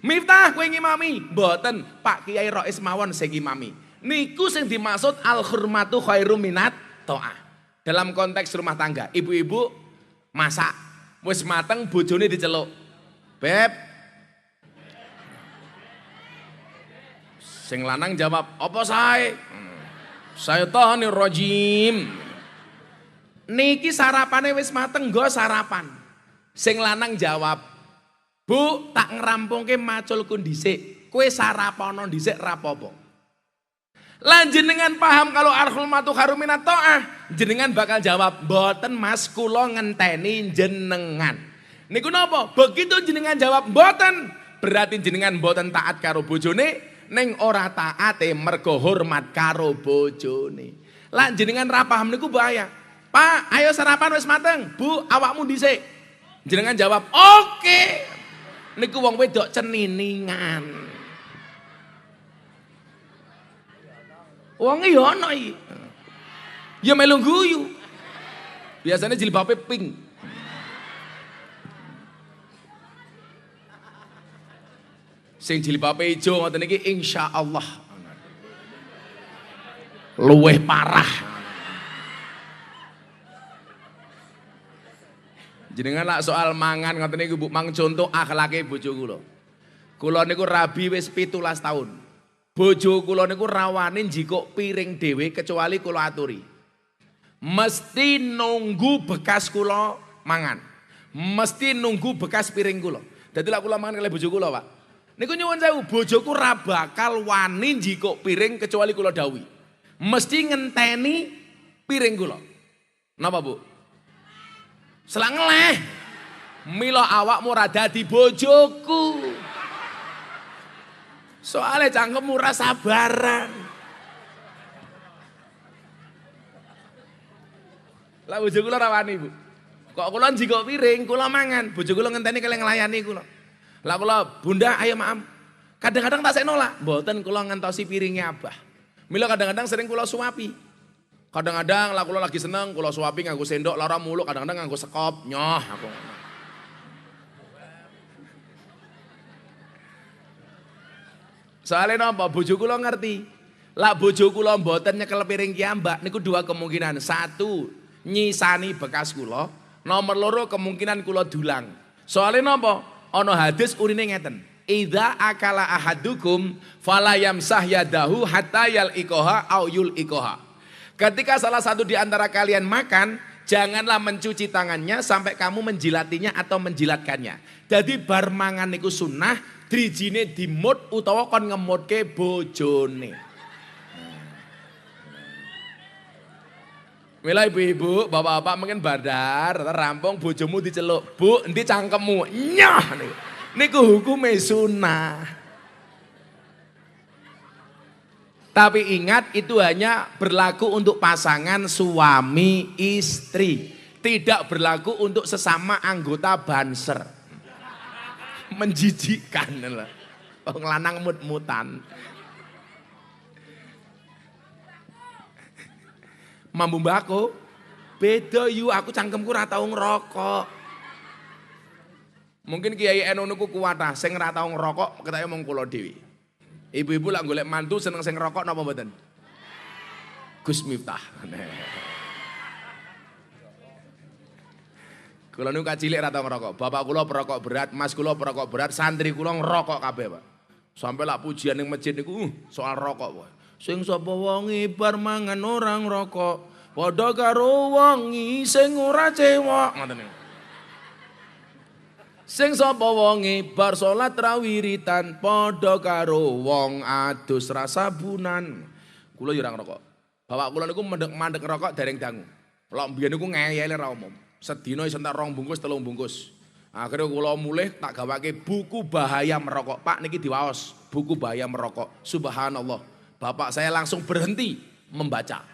Miftah kowe ngimami, boten Pak Kiai Rois mawon sing ngimami. Niku sing dimaksud al-hurmatu khairum minat ta'ah. Dalam konteks rumah tangga, ibu-ibu masak, wis mateng bojone diceluk. Beb, sing lanang jawab, apa sae? Syaitonir rajim. Niki sarapane wis mateng, nggo sarapan. Sing lanang jawab, "Bu, tak ngerampungke maculku dhisik. Kowe sarapana dhisik ra apa-apa." Lan jenengan paham kalau al-hurmatu khairum minat ta'ah, jenengan bakal jawab, "Mboten Mas, kula ngenteni jenengan." Niku napa? Begitu jenengan jawab mboten, berarti jenengan mboten taat karo bojone. Neng ora taate mergo hormat karo bojone. Lah jenengan ra paham niku bahaya. Pak, ayo sarapan wis mateng. Bu, awakmu dhisik. Jenengan jawab, "Oke." Niku wong wedok ceniningan. Wong ya ono iki. Ya melu guyu. Biasanya jilbabe pink. Sing jilbabe ijo ngoten iki insyaallah luweh parah. Jenengan lak soal mangan ngoten niku Bu, mang contoh akhlake bojo kula. Kula niku rabi wis 17 tahun. Bojo kula niku rawani njikuk piring dhewe kecuali kula aturi. Mesti nunggu bekas kula mangan. Mesti nunggu bekas piring kula. Dadi lak kula mangan kali bojo kula, Pak. Niku nyuwun sewu, bojoku ra bakal wani njikuk piring kecuali kula dawuhi. Mesti ngenteni piring kula. Napa, Bu? Selang ngeleh. Mila awakmu ra dadi bojoku. Soale cangkemmu ra sabaran. Lah bojo kula ra wani, Bu. Kok kula njikuk piring, kula mangan, bojo kula ngenteni kalian nglayani kula. Lah kula, "Bunda, ayo maam." Kadang-kadang tak saya nolak, mboten kula ngentosi piringnya Abah. Mila kadang-kadang sering kula suapi. Kadang-kadang lah kula lagi seneng, kula suapi nganggo sendok lara muluk, kadang-kadang nganggo sekop, nyoh aku. Soalnya napa bojo kula ngerti. Lah bojo kula mboten nyekel piring ki Mbak, niku dua kemungkinan. Satu, nyisani bekas kula. Nomor loro kemungkinan kula dulang. Soalnya napa? Ana hadis urine ngeten. Idza akala ahadukum fala yamsah yadahu hatta yal'iqaha aw yul'iqaha. Ketika salah satu di antara kalian makan, janganlah mencuci tangannya sampai kamu menjilatinya atau menjilatkannya. Jadi bar mangan niku sunnah, drijine dimut utawa kon ngemutke bojone. Mila ibu-ibu, bapak-bapak mungkin badar, rampung bojomu diceluk, "Bu, endi cangkemmu?" Nyah niku hukume sunnah. Tapi ingat itu hanya berlaku untuk pasangan suami istri. Tidak berlaku untuk sesama anggota banser. Menjijikkan lah. Wong lanang mut-mutan. Mambu mbako, beda yu aku cangkemku ra tau ngerokok. Mungkin Kiai Eno niku kuwatah sing ra tau ngerokok ketake mung kula dhewe. Ibu-ibu lak golek mantu seneng sing ngerokok napa mboten? Gus Miftah. Kula niku kacilik ra tau ngerokok. Bapak kula perokok berat, mas kula perokok berat, santri kula ngerokok kabeh, Pak. Sampai lak pujian ning masjid niku soal rokok, Pak. Sing sapa wonge bar mangan orang rokok, padha karo wonge sing ora cewek, ngoten niku. Sing sapa wonge bar salat rawiritan, padha karo wong adus rasabunan. Kula yo ora ngrokok. Bapak kula niku mandek rokok dereng dangu. Lek mbiyen niku ngeyele ra umum. Sedina iso entek 2 bungkus 3 bungkus. Akhirnya kula mulih tak gawake buku bahaya merokok. Pak niki diwaos, buku bahaya merokok. Subhanallah. Bapak saya langsung berhenti membaca.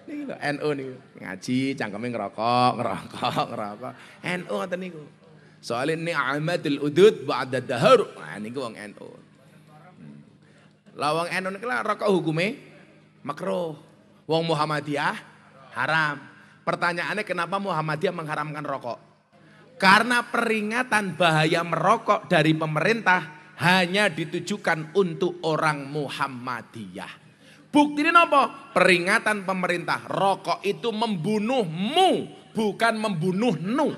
Niki lho NU niku ngaji cangkeme ngerokok. NU ngoten niku. Soale ni'matul udud ba'da dahar. Nah niku wong NU. Lah wong NU niku rokok hukume makruh. Wong Muhammadiyah haram. Pertanyaannya kenapa Muhammadiyah mengharamkan rokok? Karena peringatan bahaya merokok dari pemerintah hanya ditujukan untuk orang Muhammadiyah. Buktinya apa? Peringatan pemerintah, rokok itu membunuhmu, bukan membunuhnu.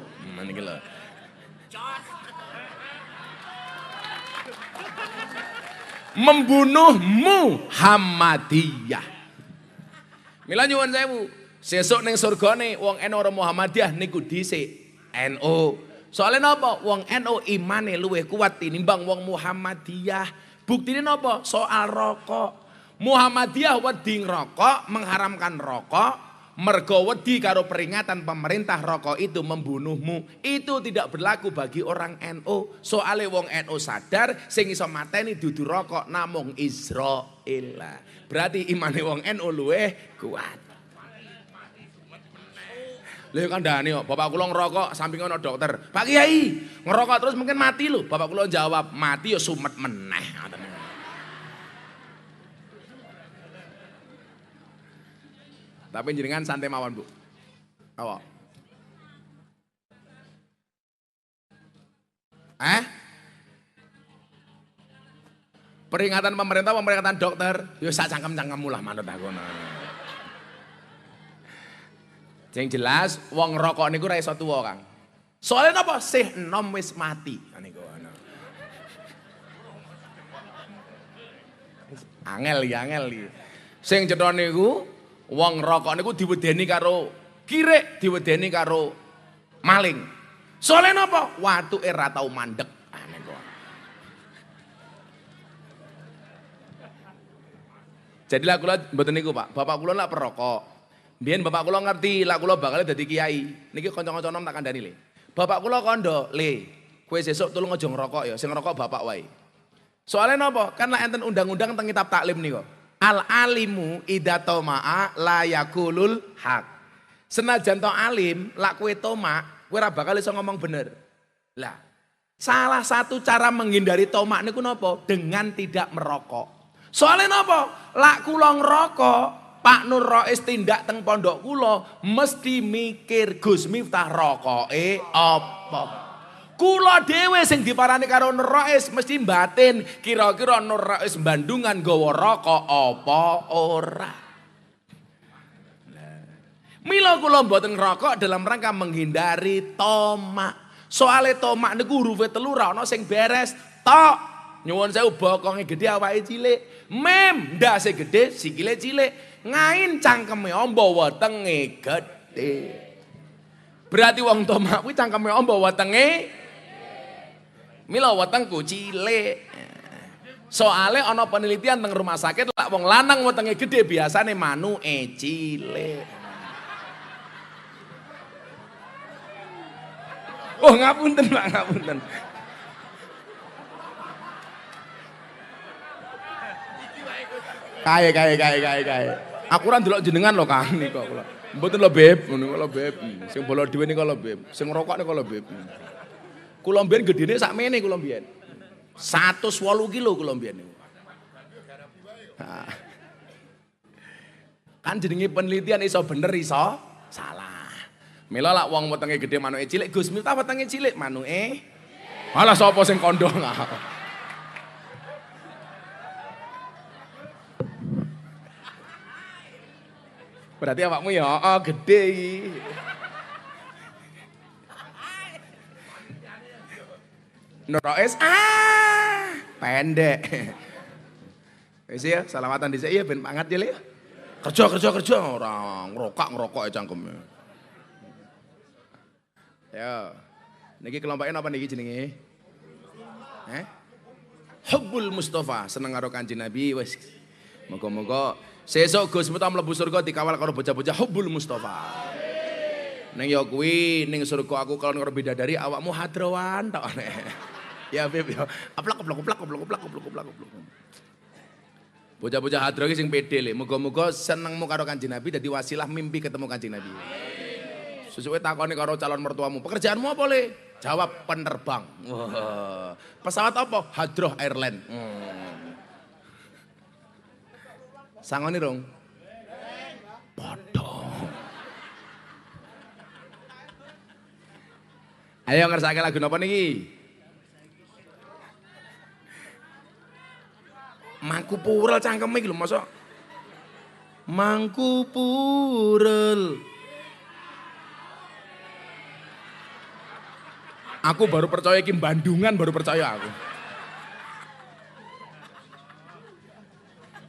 Membunuhmu Muhammadiyah. Mila nyuwun sewu, sesuk ning surgane wong NU ora Muhammadiyah niku dhisik NU. Soalnya napa? Wong NU imane luwih kuat tinimbang wong Muhammadiyah. Buktine napa? Soal rokok. Muhammadiyah wedi ngrokok, mengharamkan rokok. Mergo wedi karo peringatan pemerintah rokok itu membunuhmu. Itu tidak berlaku bagi orang NU. Soale wong NU sadar sing iso mateni dudu rokok namung Israil. Berarti imane wong NU luwih kuat. Lha kandhane kok bapak kula ngerokok samping ana dokter. Pak Kiai, ngerokok terus mungkin mati lho. Bapak kula jawab, mati ya sumet meneh. Tapi jenengan santai mawon, Bu. Apa? Peringatan pemerintah, peringatan dokter, ya sak cangkem-cangkemmu lah manut aku. Yang jelas wong rokok niku ra iso tuwa, Kang. Soalnya napa? Sih enom wis mati. Niku ana. Angel iki. Sing cetha niku wong rokok niku diwedeni karo kirek, diwedeni karo maling. Soalnya napa? Watuke ra tau mandek. Niku. Jadi lah kula mboten niku, Pak. Bapak kula lak perokok. Biyen bapak kula ngerti, lak kula bakal dadi kiai. Niki kanca-kanca nom tak kandhani le. Bapak kula kandha, "Le, kowe sesuk tulung aja ngerokok ya, sing ngerokok bapak wae." Soalnya napa? Kan lak enten undang-undang teng kitab taklim niku. Al alimu idza tama'a la yakulul haq. Senajan to alim, lak kowe tomak, kowe ora bakal iso ngomong bener. Lah, salah satu cara menghindari tomak niku napa? Dengan tidak merokok. Soalnya napa? Lak kula ngerokok, Pak Nur Rois tindak teng pondok kula mesti mikir Gus Miftah rokoke apa. Kula dhewe sing diparani karo Nur Rois mesti batin kira-kira Nur Rois Bandungan nggawa rokok apa ora. Mila kula mboten ngerokok dalam rangka menghindari tomak. Soale tomak niku hurufe 3 ra ono sing beres tok. Nyuwun sewu bokonge gede awake cilik. Mem ndase gede sikile cilik. Ngain cangkeme amba wetenge gedhe. Berarti wong tomak kuwi cangkeme amba wetenge mila wetengku cilik. Soale ana penelitian teng rumah sakit lak wong lanang wetenge gedhe biasane manuke cilik. Oh ngapunten Pak, ngapunten. Kae. Aku ora ndelok jenengan lho Kang niku kula. Mboten lho Beb, ngono lho Beb. Sing bola dhewe niku lho Beb. Sing ngrokok niku lho Beb. Kula mbiyen gedene sakmene kula mbiyen. 108 kilo kula mbiyen niku. Kan jenenge penelitian iso bener iso salah. Mila lak wong wetenge gedhe manuke cilik, Gus Miftah wetenge cilik manuke. Malah sapa sing kandha ngawak. Berarti awakmu ya gede iki. Nur Rois pendek. Wis ya, salamatan dhisik ya ben pangat ya Le. Kerja ora ngerokok e cangkeme. Ya. Niki kelompoknya apa niki jenenge? Hubbul Mustafa, seneng karo Kanjeng Nabi wis. Moga-moga sesuk Gus Miftah mlebu surga dikawal karo bocah-bocah Hubbul Mustafa. Ning ya kuwi ning surga aku kalau karo bidadari awakmu hadrawan tok. Ya Beb ya. Aplak. Bocah-bocah hadro iki sing pede le. Muga-muga senengmu karo Kanjeng Nabi dadi wasilah mimpi ketemu Kanjeng Nabi. Sesuke takoni karo calon mertuamu, "Pekerjaanmu apa Le?" Jawab, "Penerbang." Wah. Pesawat apa? Hadroh Airline. Sangoni rong. Padha. Ayo ngersake lagu napa niki? Mangku purel cangkeme iki lho mosok. Mangku purel. Aku baru percaya iki Bandungan, baru percaya aku.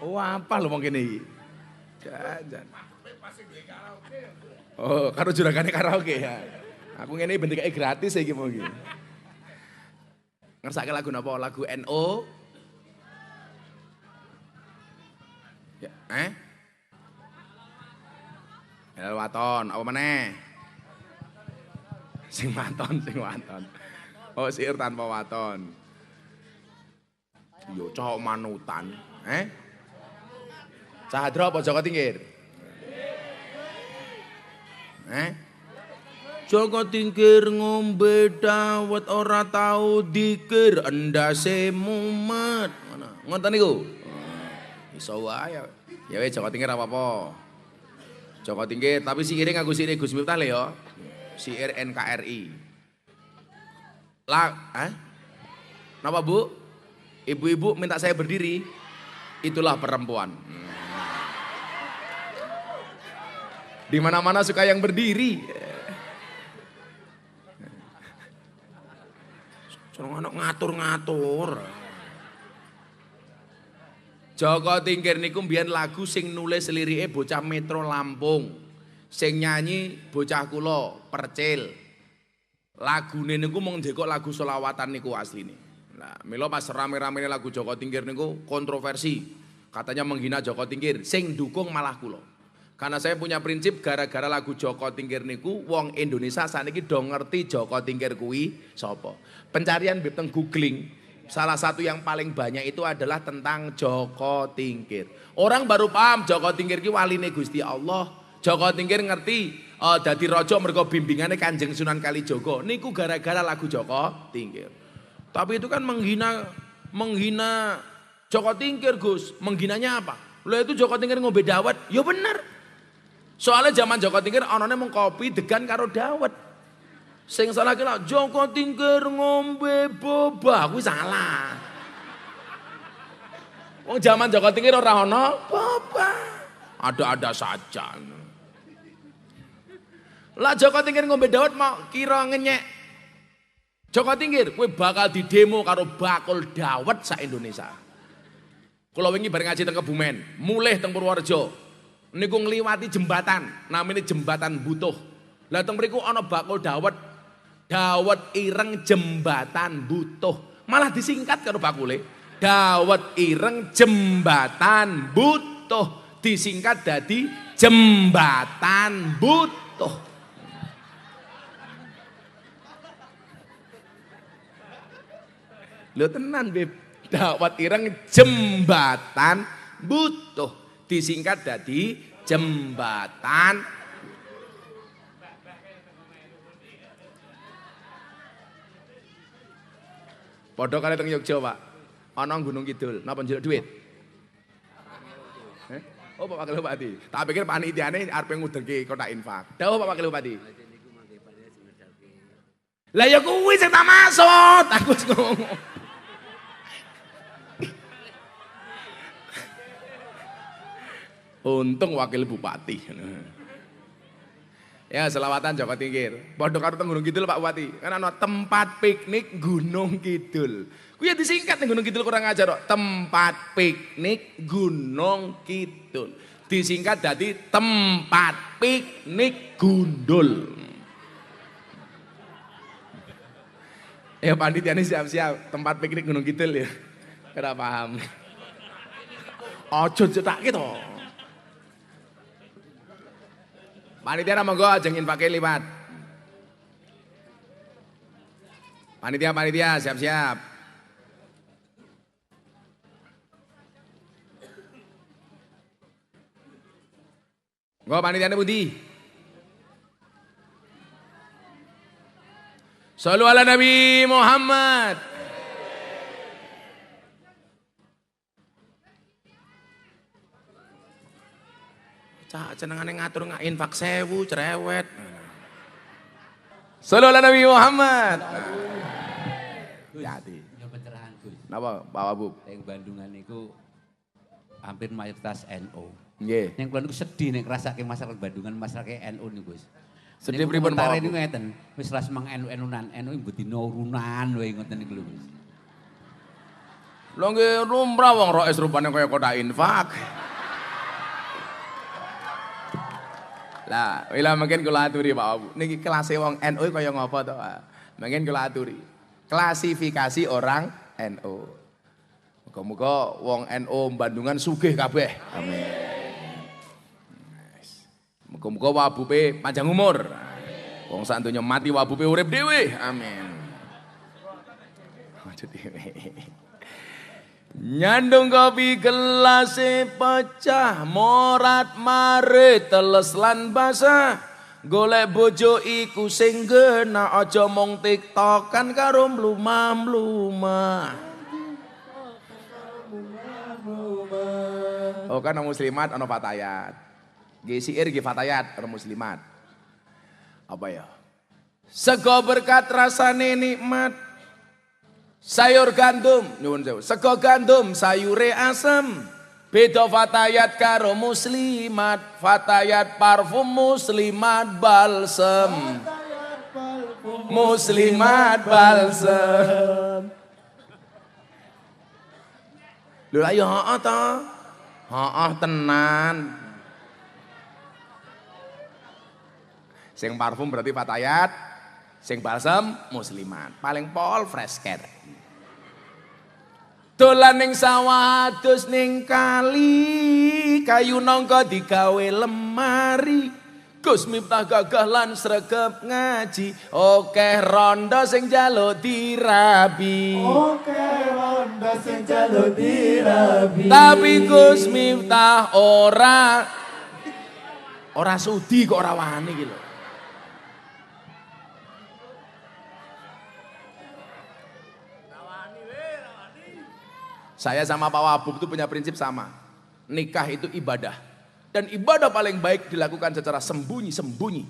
Oh apa lho wong kene iki? Jajan. Oh, karo juragane karaoke ya. Aku ngene ben dikake gratis iki mau iki. Ngersake lagu napa? Lagu NO. Ya, Hilal waton, apa meneh? Sing waton. Oh, sihir tanpa waton. Yo cowok manutan, Cahadra apa Joko Tingkir? Joko Tingkir ngombe dawet ora tau dikir endase mumet. Ngoten niku. Iso wae. Ya wis Joko Tingkir apa-apa. Joko Tingkir tapi sihire nganggo sihire Gus Miftah le ya. Sihir NKRI. Napa Bu? Ibu-ibu minta saya berdiri. Itulah perempuan. Di mana-mana suka yang berdiri. Sono ngatur-ngatur. Joko Tingkir niku mbiyen lagu sing nulis lirike bocah Metro Lampung. Sing nyanyi bocah kula Percil. Lagune niku mung ndekok lagu selawatan niku asline. Nah, mila pas rame-ramene lagu Joko Tingkir niku kontroversi. Katanya menghina Joko Tingkir, sing dukung malah kula. Karena saya punya prinsip gara-gara lagu Joko Tingkir niku wong Indonesia saniki do ngerti Joko Tingkir kuwi sapa. Pencarian teng googling, salah satu yang paling banyak itu adalah tentang Joko Tingkir. Orang baru paham Joko Tingkir ki waline Gusti Allah. Joko Tingkir ngerti dadi raja mergo bimbingane Kanjeng Sunan Kalijaga. Niku gara-gara lagu Joko Tingkir. Tapi itu kan menghina Joko Tingkir, Gus. Menghinanya apa? Loh itu Joko Tingkir ngombe dawet. Ya bener. Soalnya zaman Joko Tingkir onone mung kopi degan karo dawet. Sing salah ki lak Joko Tingkir ngombe boba, kuwi salah. Wong zaman Joko Tingkir ora ono boba. Ada-ada saja. Lah Joko Tingkir ngombe dawet mau kira ngenyek. Joko Tingkir kowe bakal didemo karo bakul dawet sak Indonesia. Kula wingi bareng ngaji teng Kebumen, mulih teng Purworejo. Niku ngliwati jembatan, namanya jembatan Butuh. Lah teng mriku ana bakul dawet ireng jembatan Butuh. Malah disingkat karo bakule. Dawet ireng jembatan Butuh. Disingkat dadi jembatan Butuh. Lho tenan Beb. Dawet ireng jembatan Butuh. Disingkat dadi jembatan. Padha kali teng Yogya, Pak. Ana Gunung Kidul, napa njaluk dhuwit? Oh, Pak Wakil Bupati. Tak pikir panitiane arep ngudengke kotak infak. Dawuh Pak Wakil Bupati. Lah ya kuwi sing tak maksud. Aku wis ngomong. Untung Wakil Bupati. Ya selawatan Joko Tingkir. Padha karo teng Gunung Kidul Pak Bupati. Kan ana tempat piknik Gunung Kidul. Kuwi ya disingkat ning Gunung Kidul kurang ajar kok. Tempat piknik Gunung Kidul. Disingkat dadi tempat piknik Gundul. Ya panitiane siap-siap tempat piknik Gunung Kidul ya. Ora paham. Aja cetakke to. Panitia monggo ajeng infake liwat. Panitia siap-siap. Nggo panitiane pundi? Shallu ala Nabi Muhammad. Cak jenengane ngatur infak 1000 cerewet. Shallu ala Nabi Muhammad. Hati. Ya pencerahan Gus. Napa Pak Wabub? Yang Bandungan niku hampir mayoritas NU. Nggih. Yang kula niku sedih nek ngrasake masyarakat Bandungan, masyarakat NU niku Gus. Sedih pripun Pak Wabub? Niku ngeten, wis ras mang NU-NUnan, NU mbedina urunan wae ngoten niku lho Gus. Lho nggih lumrah wong roes rupane kaya kotak infak. Lah, wila mungkin kula aturi Pak Wabu. Niki kelas wong NU kaya ngapa to, Pak? Mungkin kula aturi. Klasifikasi orang NU. Muga-muga wong NU Bandungan sugih kabeh. Amin. Muga-muga wabube panjang umur. Wong sak donya mati wabube urip dhewe. Amin. Aja dhewe. Nyandung kopi gelase pecah, morat marit teles lan basah. Golek bojo iku sing genah, aja mung tiktokan karo mlumah-mlumah. Oh kan muslimat ana fatayat. Nggih siir nggih fatayat ana muslimat. Apa ya? Sego berkat rasane nikmat. Sayur gandum, nyuwun sewu. Sego gandum sayure asem. Beda fatayat karo muslimat. Fatayat parfum, muslimat balsem. Muslimat balsem. Lho ayo heeh to. Heeh tenan. Sing parfum berarti fatayat, sing balsem muslimat. Paling pol fresh care. Dolan ning sawah adus ning kali, kayu nangka digawe lemari. Gus Miftah gagah lan sregep ngaji, okeh rondo sing njaluk dirabi. Okeh rondo sing njaluk dirabi. Tapi Gus Miftah ora sudi kok ora wani iki lho. Saya sama Pak Wabub itu punya prinsip sama. Nikah itu ibadah. Dan ibadah paling baik dilakukan secara sembunyi-sembunyi.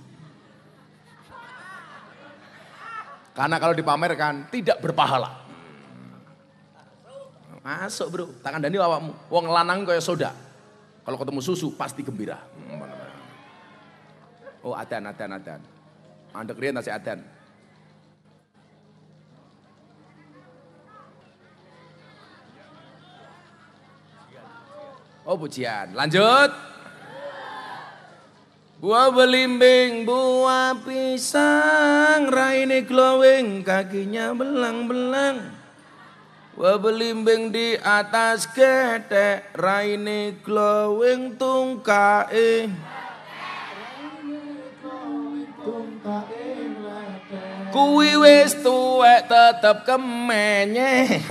Karena kalau dipamerkan tidak berpahala. Masuk bro, tangan dani awakmu. Wong lanang kaya soda. Kalau ketemu susu pasti gembira. Oh adan. Andek riyen tasih adan. Oh pujian, lanjut. Buah belimbing, buah pisang, raine glowing, kakinya belang-belang. Buah belimbing di atas getek, raine glowing tungkae. Kuwi wis tuwek tetep kemenye.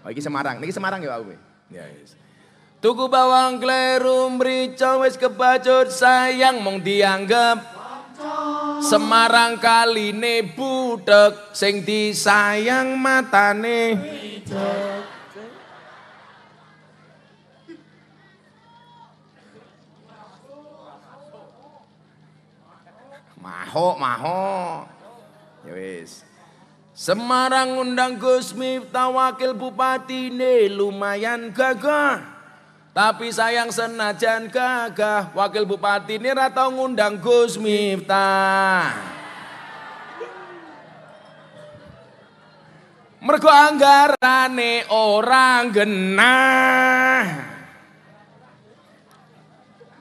Oh, iki Semarang, niki Semarang ya Pak Uwe. Ya wis. Tuku bawang kleru mrica wis kebacut sayang mung dianggep Semarang kaline budhek sing disayang matane. Maho. Ya wis. Semarang undang Gus Miftah wakil bupatine lumayan gagah. Tapi sayang senajan gagah wakil bupatine ra tau ngundang Gus Miftah. Mergo anggarane orang genah.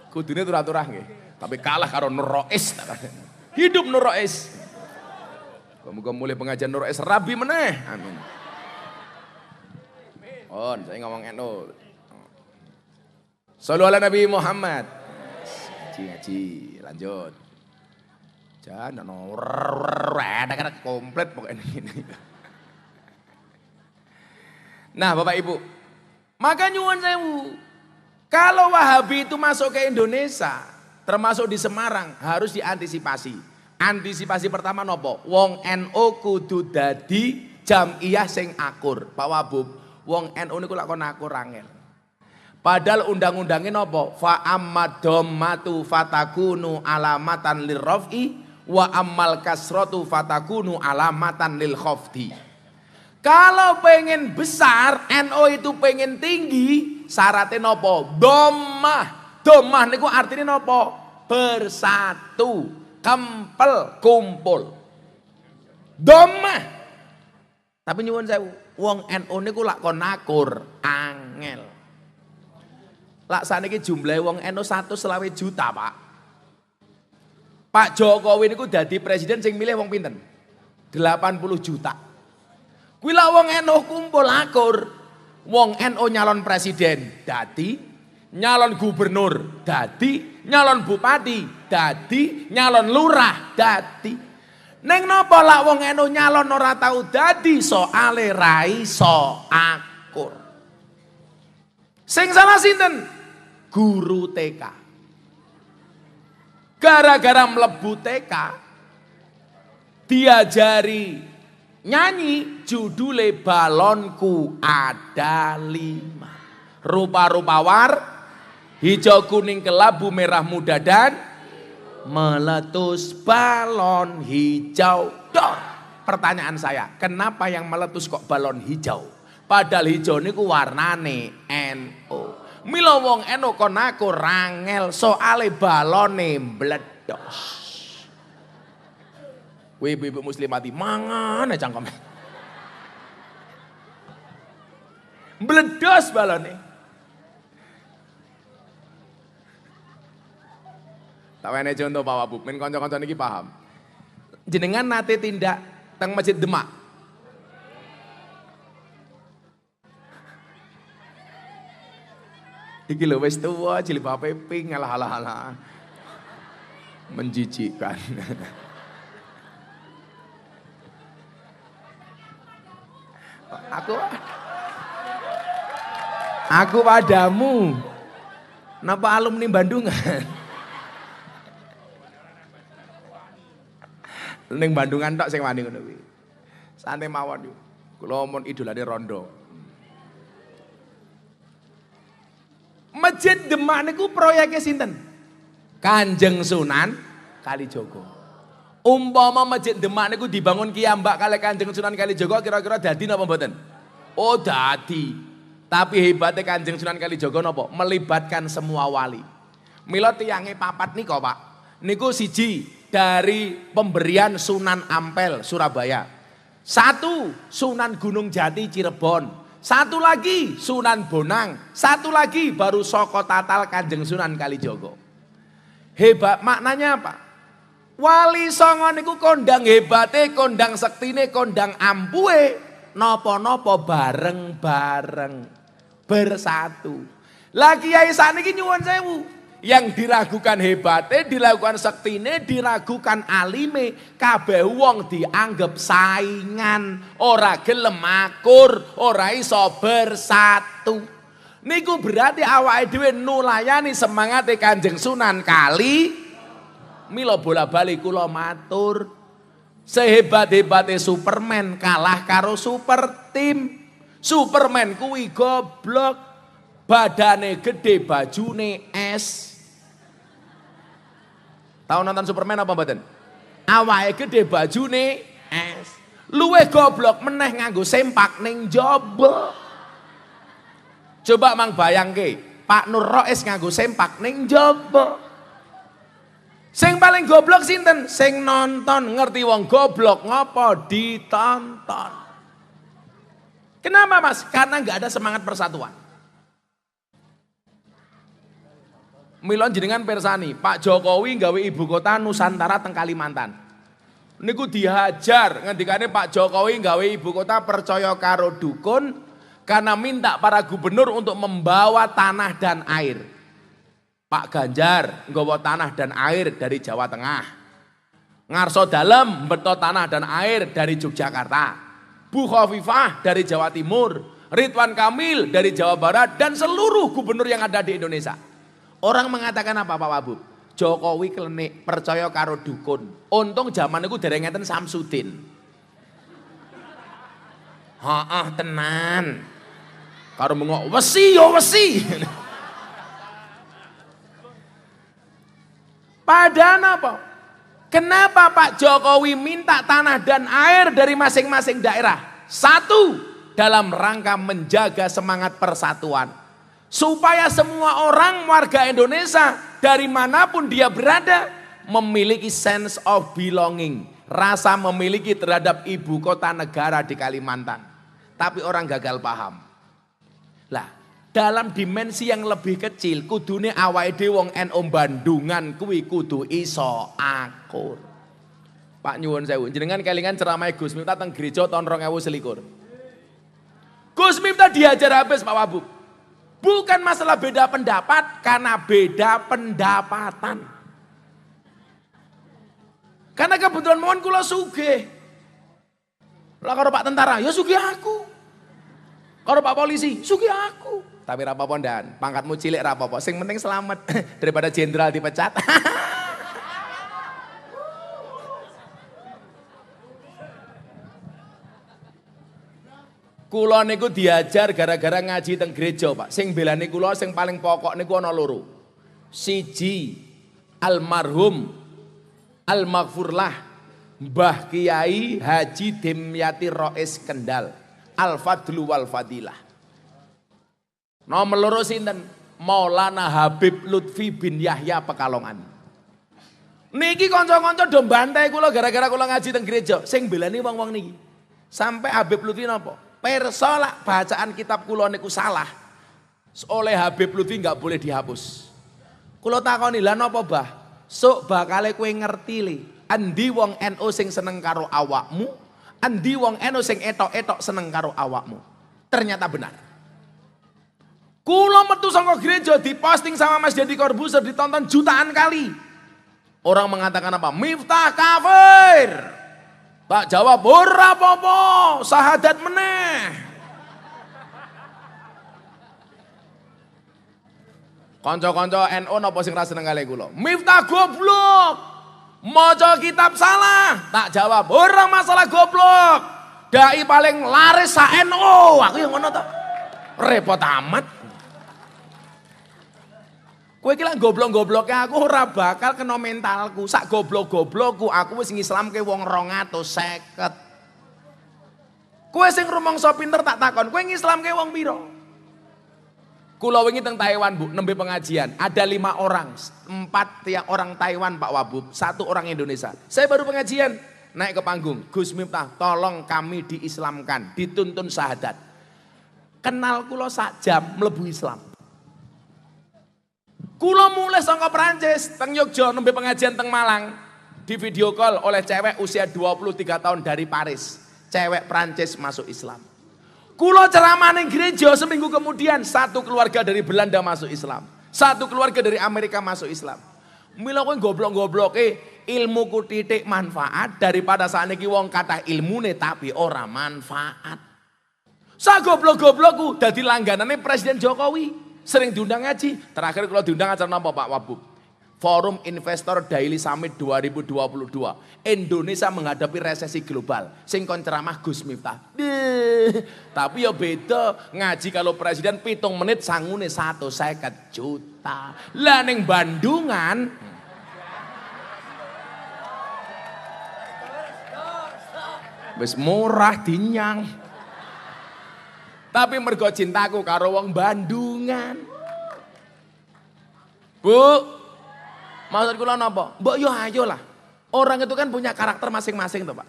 Kudune turah-turah nggih, tapi kalah karo Nur Rois. Hidup Nur Rois. Semoga mulai pengajian Nur Rois rabi meneh. Amin. Saya ngomong NU. Shallu ala Nabi Muhammad. Ngaji, lanjut. Jangan ada komplit pokoknya ini. Nah Bapak Ibu, maka nyuwun sewu. Kalau Wahabi itu masuk ke Indonesia, termasuk di Semarang, harus diantisipasi. Antisipasi pertama nopo? Wong NU kudu dadi jamiyah sing akur. Pak Wabub, wong NU niku lak kon akur angel. Padahal undang-undangnya nopo? Fa ammad dhammatu fatakunu alamatan lirraf'i wa ammal kasratu fatakunu alamatan lil khafdi. Kalau pengen besar, NU itu pengen tinggi, syaratnya nopo? Dhammah. Dhammah niku artinya nopo? Bersatu. Kempel kumpul. Dhammah. Tapi nyuwun sewu, wong NU niku lak kon akur angel. Lak saniki jumlahe wong NU 120 juta, Pak. Pak Jokowi niku dadi presiden sing milih wong pinten? 80 juta. Kuwi lak wong NU kumpul akur. Wong NU nyalon presiden dadi nyalon gubernur dadi, nyalon bupati dadi, nyalon lurah dadi. Neng napa lak wong NU nyalon ora tau dadi soale ra iso akur. Sing salah sinten? Guru TK. Gara-gara mlebu TK diajari nyanyi judule balonku ada 5. Rupa-rupa war, hijau kuning kelabu merah muda dan meletus balon hijau. Dor. Pertanyaan saya, kenapa yang meletus kok balon hijau? Padahal hijau niku warnane NU. Mila wong NU kon aku rangel soale balone mbledos. Ibu-ibu muslimati mangan aja cangkeme. Mbledos balone. Tawene contoh Pak Wabub, men kanca-kanca niki paham. Jenengan nate tindak teng Masjid Demak. Iki lho wis tuwa jilbabe pink alah-alah. Menjijikkan. Aku padamu. Napa alumni Bandungan? Ning Bandungan tok sing wani ngono kuwi. Santai mawon yo. Kula mun idolane rondo. Masjid Demak niku proyeknya sinten? Kanjeng Sunan Kalijaga. Umpama Masjid Demak niku dibangun kiambak kali Kanjeng Sunan Kalijaga kira-kira dadi napa mboten? Oh dadi. Tapi hebatnya Kanjeng Sunan Kalijaga napa? Melibatkan semua wali. Mila tiyange papat nika, Pak. Niku siji dari pemberian Sunan Ampel Surabaya. 1 Sunan Gunung Jati Cirebon. 1 lagi Sunan Bonang. 1 lagi baru saka tatal Kanjeng Sunan Kalijaga. Hebat maknanya apa? Wali Songo niku kondang hebate, kondang sektine, kondang ampuhe, napa-napa bareng-bareng bersatu. Lah Kiai sakniki nyuwun sewu, yang diragukan hebate, dilakukan sektine, diragukan alime, kabeh wong dianggap saingan, ora gelem akur, ora iso bersatu. Niku berarti awake dhewe nulayani semangate Kanjeng Sunan Kali. Mila bola-bali kula matur, sehebat-hebate Superman kalah karo super tim. Superman kuwi goblok, badane gede, bajune es. Tahu nonton Superman apa mboten? Awake gede, bajune es. Luwih goblok meneh nganggo sempak ning jaba. Coba mang bayangke, Pak Nur Rois nganggo sempak ning jaba. Sing paling goblok sinten? Sing nonton. Ngerti wong goblok ngopo ditonton. Kenapa Mas? Karena nggak ada semangat persatuan. Milon jenengan persani, Pak Jokowi gawe ibu kota Nusantara teng Kalimantan. Niku dihajar, ngendikane Pak Jokowi gawe ibu kota percaya karo dukun karena minta para gubernur untuk membawa tanah dan air. Pak Ganjar nggawa tanah dan air dari Jawa Tengah. Ngarso Dalem beto tanah dan air dari Yogyakarta. Bu Khofifah dari Jawa Timur, Ridwan Kamil dari Jawa Barat dan seluruh gubernur yang ada di Indonesia. Orang mengatakan apa Pak Wabub? Jokowi klenik percaya karo dukun. Untung zaman itu dereng ngeten Samsudin. Heeh tenan. Karo mengok wesi yo wesi. Padahal apa? Kenapa Pak Jokowi minta tanah dan air dari masing-masing daerah? 1, dalam rangka menjaga semangat persatuan. Supaya semua orang warga Indonesia dari manapun dia berada memiliki sense of belonging. Rasa memiliki terhadap ibu kota negara di Kalimantan. Tapi orang gagal paham. Lah, dalam dimensi yang lebih kecil kudune awake dhewe wong NU Bandungan kuwi kudu iso akur. Pak nyuwun sewu, jenengan kelingan ceramah Gus Miftah teng gereja tahun 2021. Gus Miftah diajar habis Pak Wabub. Bukan masalah beda pendapat, karena beda pendapatan. Karena kebetulan mohon kula sugih. Lah karo Pak tentara, ya sugih aku. Karo Pak polisi, sugih aku. Tapi ra apa-apa ndan, pangkatmu cilik ra apa-apa, sing penting selamat daripada jenderal dipecat. Kula niku diajar gara-gara ngaji teng gereja, Pak. Sing belani kula sing paling pokok niku ana loro. Siji, almarhum almaghfurlah Mbah Kiai Haji Dimyati Rois Kendal, Al-Fadlu wal Fadilah. Nomor loro sinten? Maulana Habib Lutfi bin Yahya Pekalongan. Niki kanca-kanca do bantai kula gara-gara kula ngaji teng gereja. Sing belani wong-wong niki. Sampai Habib Lutfi napa? Perso lak bacaan kitab kula niku salah. Oleh Habib Lutfi enggak boleh dihapus. Kula takoni, "Lah napa, Bah? Sok bakale kowe ngerti le, endi wong NU sing seneng karo awakmu, endi wong NU sing etok-etok seneng karo awakmu." Ternyata benar. Kula metu saka gereja diposting sama Mas Deddy Corbuzier, ditonton jutaan kali. Orang mengatakan apa? Miftah kafir. Tak jawab, ora apa-apa, sahadat meneh. Kanca-kanca NU napa sing ra seneng kalih kula? Miftah goblok. Maca kitab salah. Tak jawab, ora masalah goblok. Dai paling laris sa NU. Aku yang ngono to. Repot amat. Kowe iki lak goblok-gobloke aku ora bakal kena mentalku. Sak goblok-goblokku aku wis ngislamke wong 250. Kowe sing rumangsa pinter tak takon, kowe ngislamke wong pira? Kula wingi teng Taiwan, Bu, nembe pengajian. Ada 5 orang, 4 orang Taiwan Pak Wabub, 1 orang Indonesia. Saya baru pengajian, naik ke panggung. Gus Miftah, tolong kami diislamkan, dituntun syahadat. Kenal kula sak jam mlebu Islam. Kula mulai saka Prancis, teng Yogya nembe pengajian teng Malang. Di video call oleh cewek usia 23 tahun dari Paris. Cewek Prancis masuk Islam. Kula ceramah ning gereja, seminggu kemudian 1 keluarga dari Belanda masuk Islam. 1 keluarga dari Amerika masuk Islam. Mila kowe goblok-gobloke ilmuku titik manfaat daripada sakniki wong kathah ilmune tapi ora manfaat. Sa goblok-goblokku dadi langganane Presiden Jokowi. Sering diundang ngaji. Terakhir kalau diundang acara apa Pak Wabub? Forum Investor Daily Summit 2022. Indonesia menghadapi resesi global. Sing kon ceramah Gus Miftah. Tapi ya beda. Ngaji kalau presiden 7 menit sangune 150 juta. Lah ning Bandungan. Wis murah dinyang. Tapi mergo cintaku karo wong Bandungan. Bu, maksud kula napa? Mbok yo ayo lah. Orang itu kan punya karakter masing-masing tuh Pak.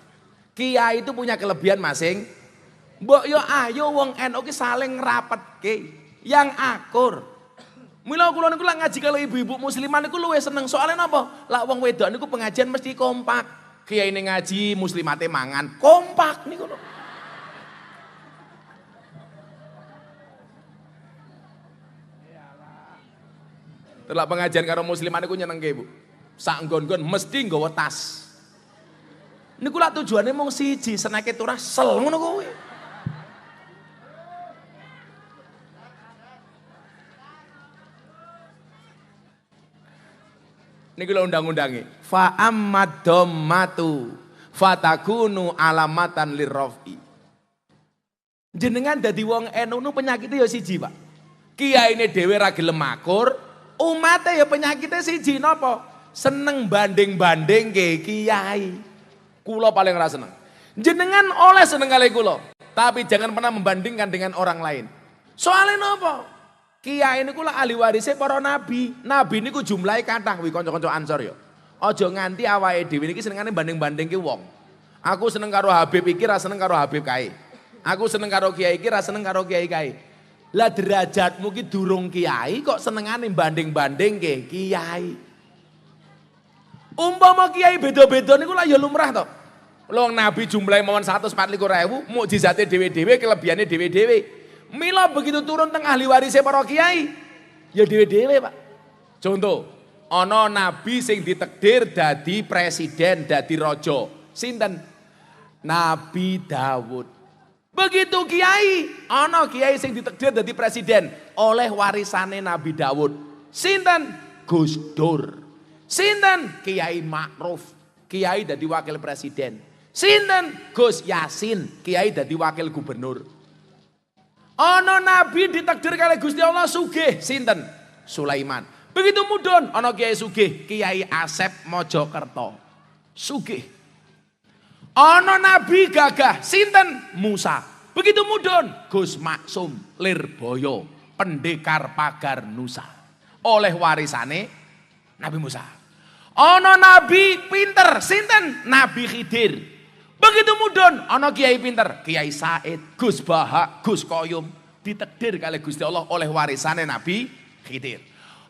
Kiai itu punya kelebihan masing. Mbok yo ayo wong NU ki saling ngrapetke, yang akur. Mila kula niku lak ngaji kalau ibu-ibu muslimah niku luwih seneng. Soalnya napa? Lah wong wedok niku pengajian mesti kompak. Kiai ini ngaji, muslimate mangan, kompak niku lho. Telah pengajian karo musliman niku nyenengke, Bu. Sak nggon-nggon mesti nggawa tas. Niku lak tujuane mung siji, seneke turah sel ngono kuwi. Niku lho undang-undange. Fa ammadhammatu fatakunu alamatan lirrafi. Jenengan dadi wong NU nu penyakite ya siji, Pak. Kiyaine dhewe ra gelem makur. Umatnya ya penyakitnya siji napa? Seneng banding-banding ke kiai. Kula paling ora seneng. Jenengan oleh seneng kali kula, tapi jangan pernah membandingkan dengan orang lain. Soalnya napa? Kiai niku lah ahli warisnya para nabi. Nabi niku jumlahe kathah wi kanca-kanca Ansor ya. Aja nganti awake dhewe niki senengane banding-bandingke wong. Aku seneng karo Habib iki ra seneng karo Habib kae. Aku seneng karo kiai iki ra seneng karo kiai kae. Lah derajatmu ki durung kiai kok senengane banding-banding ke kiai. Umpama kiai beda-beda niku lah ya lumrah to. Wong nabi jumlahe mawon 144.000, mukjizate dhewe-dhewe, kelebihane dhewe-dhewe. Mila begitu turun teng ahli warisnya para kiai, ya dewe-dewe Pak. Contoh, ana nabi sing ditakdir dadi presiden, dadi raja. Sinten? Nabi Dawud. Begitu kiai, ana kiai sing ditakdir dadi presiden oleh warisane Nabi Dawud. Sinten? Gus Dur. Sinten? Kiai Ma'ruf, kiai dadi wakil presiden. Sinten? Gus Yasin, kiai dadi wakil gubernur. Ana nabi ditakdir kali Gusti Allah sugih, sinten? Sulaiman. Begitu mudhun ana kiai sugih, Kiai Asep Mojokerto. Sugih. Ana nabi gagah, sinten? Musa. Begitu mudhun Gus Maksum Lirboyo, pendekar pagar Nusa. Oleh warisane Nabi Musa. Ana nabi pinter, sinten? Nabi Khidir. Begitu mudhun ana kiai pinter, Kiai Said, Gus Bahak, Gus Koyum ditakdir kali Gusti Allah oleh warisane Nabi Khidir.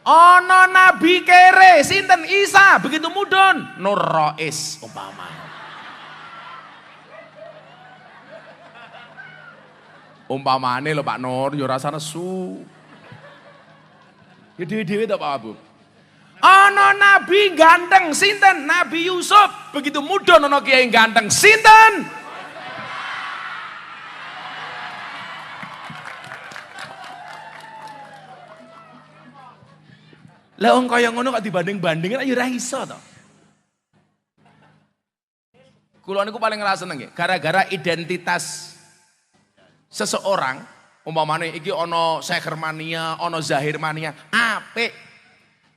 Ana nabi kere, sinten? Isa. Begitu mudhun Nur Rais umpama. Umpamane lho Pak Nur, ya rasane su. Ya dhewe-dhewe to Pak Abu. Ana nabi ganteng, sinten? Nabi Yusuf. Begitu mudhun ana kiai ganteng, sinten? Lah wong kaya ngono kok dibanding-bandingin ya ora iso to. Kula niku paling ngrasa seneng nggih, gara-gara identitas seseorang, umpamane iki ana Sekermania, ana Zahirmania, apik.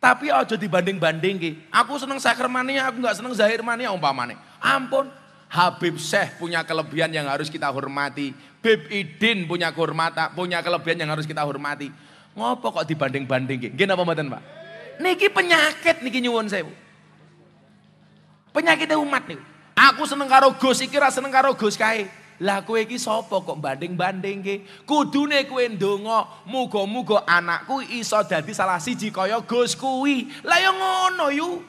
Tapi aja dibanding-banding ki. Aku seneng Sekermania, aku nggak seneng Zahirmania umpamane. Ampun, Habib Syekh punya kelebihan yang harus kita hormati. Bib Idin punya kelebihan yang harus kita hormati. Ngopo kok dibanding-banding ki? Nggih napa mboten, Pak? Niki penyakit niki nyuwun sewu. Penyakit umat niku. Aku seneng karo Gus iki, ra seneng karo Gus kae. Lah kowe iki sapa kok banding-bandingke? Kudune kowe ndonga, muga-muga anakku iso dadi salah siji kaya Gus kuwi. Lah ya ngono yu.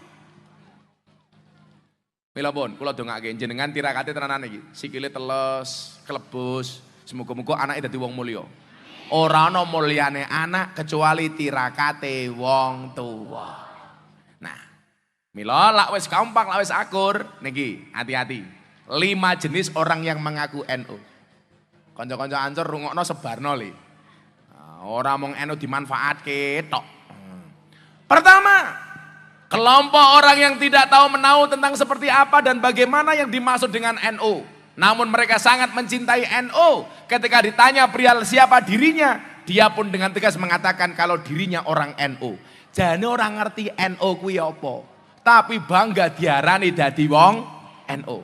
Mila pun kula dongake jenengan tirakate tenanan iki. Sikile teles, klebus, semoga-moga anake dadi wong mulya. Ora ana mulyane anak kecuali tirakate wong tuwa. Nah, mila lak wis gampang, lak wis akur niki, hati-hati. 5 jenis orang yang mengaku NU. Kanca-kanca ancur rungokno sebarno li. Ora mung NU dimanfaatke tok. Pertama, kelompok orang yang tidak tahu menahu tentang seperti apa dan bagaimana yang dimaksud dengan NU. Namun mereka sangat mencintai NU. Ketika ditanya perihal siapa dirinya, dia pun dengan tegas mengatakan kalau dirinya orang NU. Jane orang ngerti NU kuwi apa, tapi bangga diarani dadi wong NU.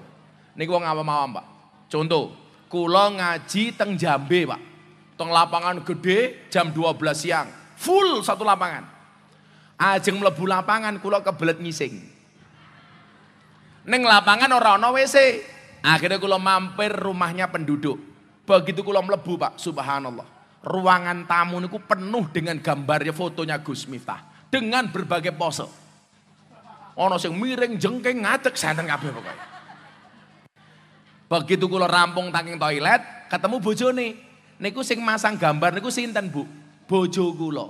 Niku wong awam-awam Pak. Contoh, kula ngaji teng Jambe Pak. Teng lapangan gede jam 12 siang. Full satu lapangan. Ajeng mlebu lapangan kula kebelet ngising. Ning lapangan ora ana WC. Akhirnya kula mampir rumahnya penduduk. Begitu kula mlebu Pak, subhanallah. Ruangan tamu niku penuh dengan gambarnya fotonya Gus Miftah. Dengan berbagai pose. Ana sing miring, jengking, ngadeg, santen kabeh pokoke. Begitu kula rampung tangking toilet, ketemu bojone. Niku sing masang gambar niku sinten, Bu? Bojo kula.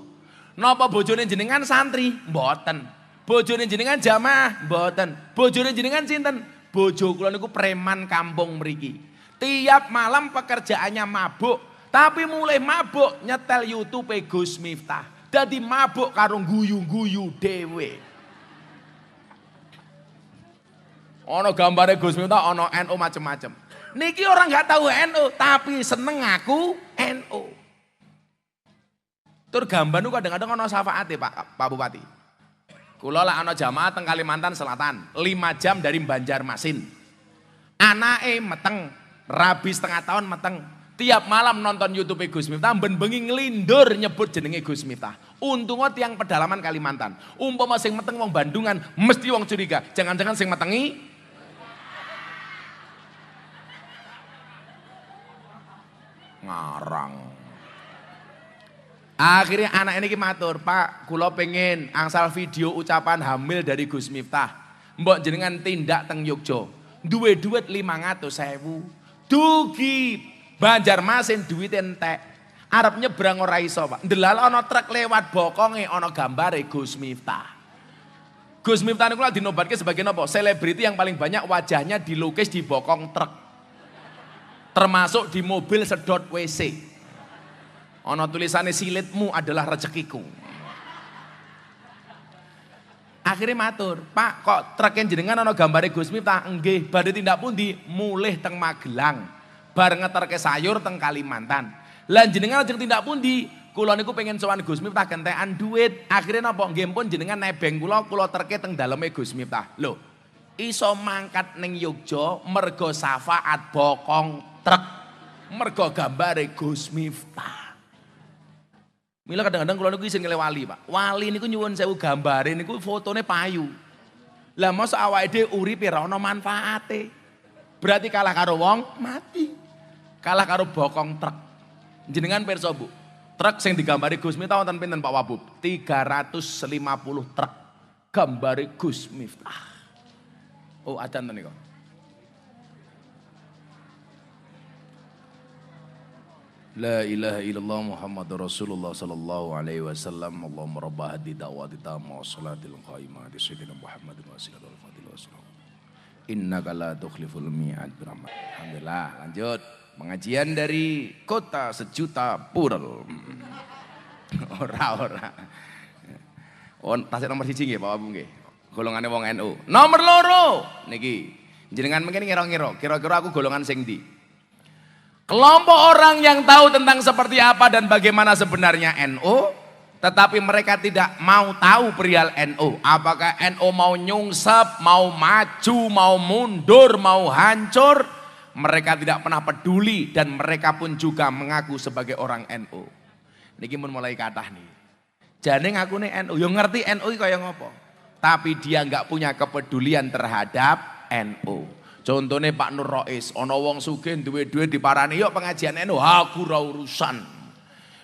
Napa bojone jenengan santri? Mboten. Bojone jenengan jamaah? Mboten. Bojone jenengan sinten? Bojo kula niku preman kampung mriki. Tiap malam pekerjaannya mabuk, tapi mulai mabuk nyetel YouTube Gus Miftah. Dadi mabuk karo guyu-guyu dhewe. Ono gambare Gus Miftah, ono NU macem-macem. Niki orang nggak tahu NU, tapi seneng aku NU. Tur gambar nu kadang-kadang ono syafaate Pak Bupati. Kula lah ono jamaah teng Kalimantan Selatan, 5 jam dari Banjarmasin. Anake meteng, rabi setengah tahun meteng. Tiap malam nonton YouTube Gus Miftah, ben bengi nglindur nyebut jenenge Gus Miftah. Untungnya tiang pedalaman Kalimantan. Umpama sing meteng wong Bandungan, mesti wong curiga. Jangan-jangan sing metengi ngarang. Akhirnya anak ini matur, Pak, kula pengen angsal video ucapan hamil dari Gus Miftah. Mbok jenengan tindak teng Yogya. Duwe duit 500.000. Dugi Banjarmasin duit entek. Arep nyebrang ora iso, Pak. Ndelala ana truk lewat bokonge ana gambare Gus Miftah. Gus Miftah niku dinobatke sebagai napa? Selebriti yang paling banyak wajahnya dilukis di bokong truk. Termasuk di mobil sedot WC. Ana tulisannya silitmu adalah rezekiku. Akhirnya matur, Pak kok truk jenengan ana gambare Gus Miftah? Nggih, badhe tindak pundi? Mulih teng Magelang. Bar ngeterke sayur teng Kalimantan. Lah jenengan ajeng tindak pundi? Kula niku pengen sowan Gus Miftah gentekan duit. Akhirnya napa? Nggih pun jenengan nebeng kula terke teng daleme Gus Miftah. Lho, iso mangkat ning Yogya mergo syafaat bokong truk. Mergo gambare Gus Miftah. Mila kadang-kadang kula niku isin ngele wali, Pak. Wali niku nyuwun sewu gambare niku fotone payu. Lah mosok awake dhewe uripe ora ana manfaate. Berarti kalah karo wong mati. Kalah karo bokong truk. Jenengan pirsa, Bu. Truk sing digambari Gus Miftah wonten pinten Pak Wabub? 350 truk gambari Gus Miftah. Oh, adzan to niku. La ilaha illallah Muhammadur Rasulullah sallallahu alaihi wasallam. Allahumma rabb hadhihi da'wati tamma wassalatil qaimah di sayyidina Muhammadin wa sallallahu alaihi wasallam. Innaka la tukhliful mi'ad birahmat. Alhamdulillah, lanjut. Pengajian dari kota sejuta purel. Ora. Oh, tasik nomor 1 nggih Pak Wabu nggih. Golongane wong NU. Nomor 2 niki. Jenengan mungkin ngira-ngira, kira-kira aku golongan sing ndi? Kelompok orang yang tahu tentang seperti apa dan bagaimana sebenarnya NU, tetapi mereka tidak mau tahu perihal NU. Apakah NU mau nyungsep, mau maju, mau mundur, mau hancur? Mereka tidak pernah peduli dan mereka pun juga mengaku sebagai orang NU. Niki mun mulai kathah nih. Jane ngakune NU, yo ngerti NU kaya ngopo. Tapi dia nggak punya kepedulian terhadap NU. Contohnya Pak Nur Rois, ana wong sugih duwe duit diparani yuk pengajian NU, aku ora urusan.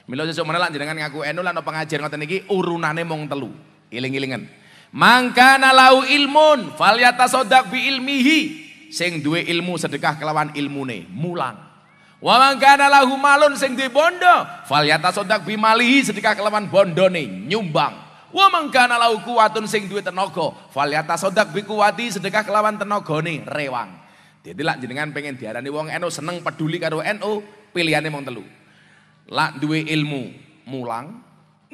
Mila sesuk meneh jenengan ngaku NU lan pengajian ngoten niki urunane mung 3. Iling-ilingen. Mangkana lau ilmun falyatasaddaq bi ilmihi. Sing duwe ilmu sedekah kelawan ilmune, mulang. Wa man kana lahu malun sing duwe bondo, falyatasaddaq bi malihi sedekah kelawan bondone, nyumbang. Wa man kana lahu kuwatun sing duwe tenaga, falyatasaddaq bi kuwati sedekah kelawan tenagane, rewang. Dadi lak jenengan pengen diarani wong NU seneng peduli karo NU, pilihane mung 3. Lak duwe ilmu, mulang,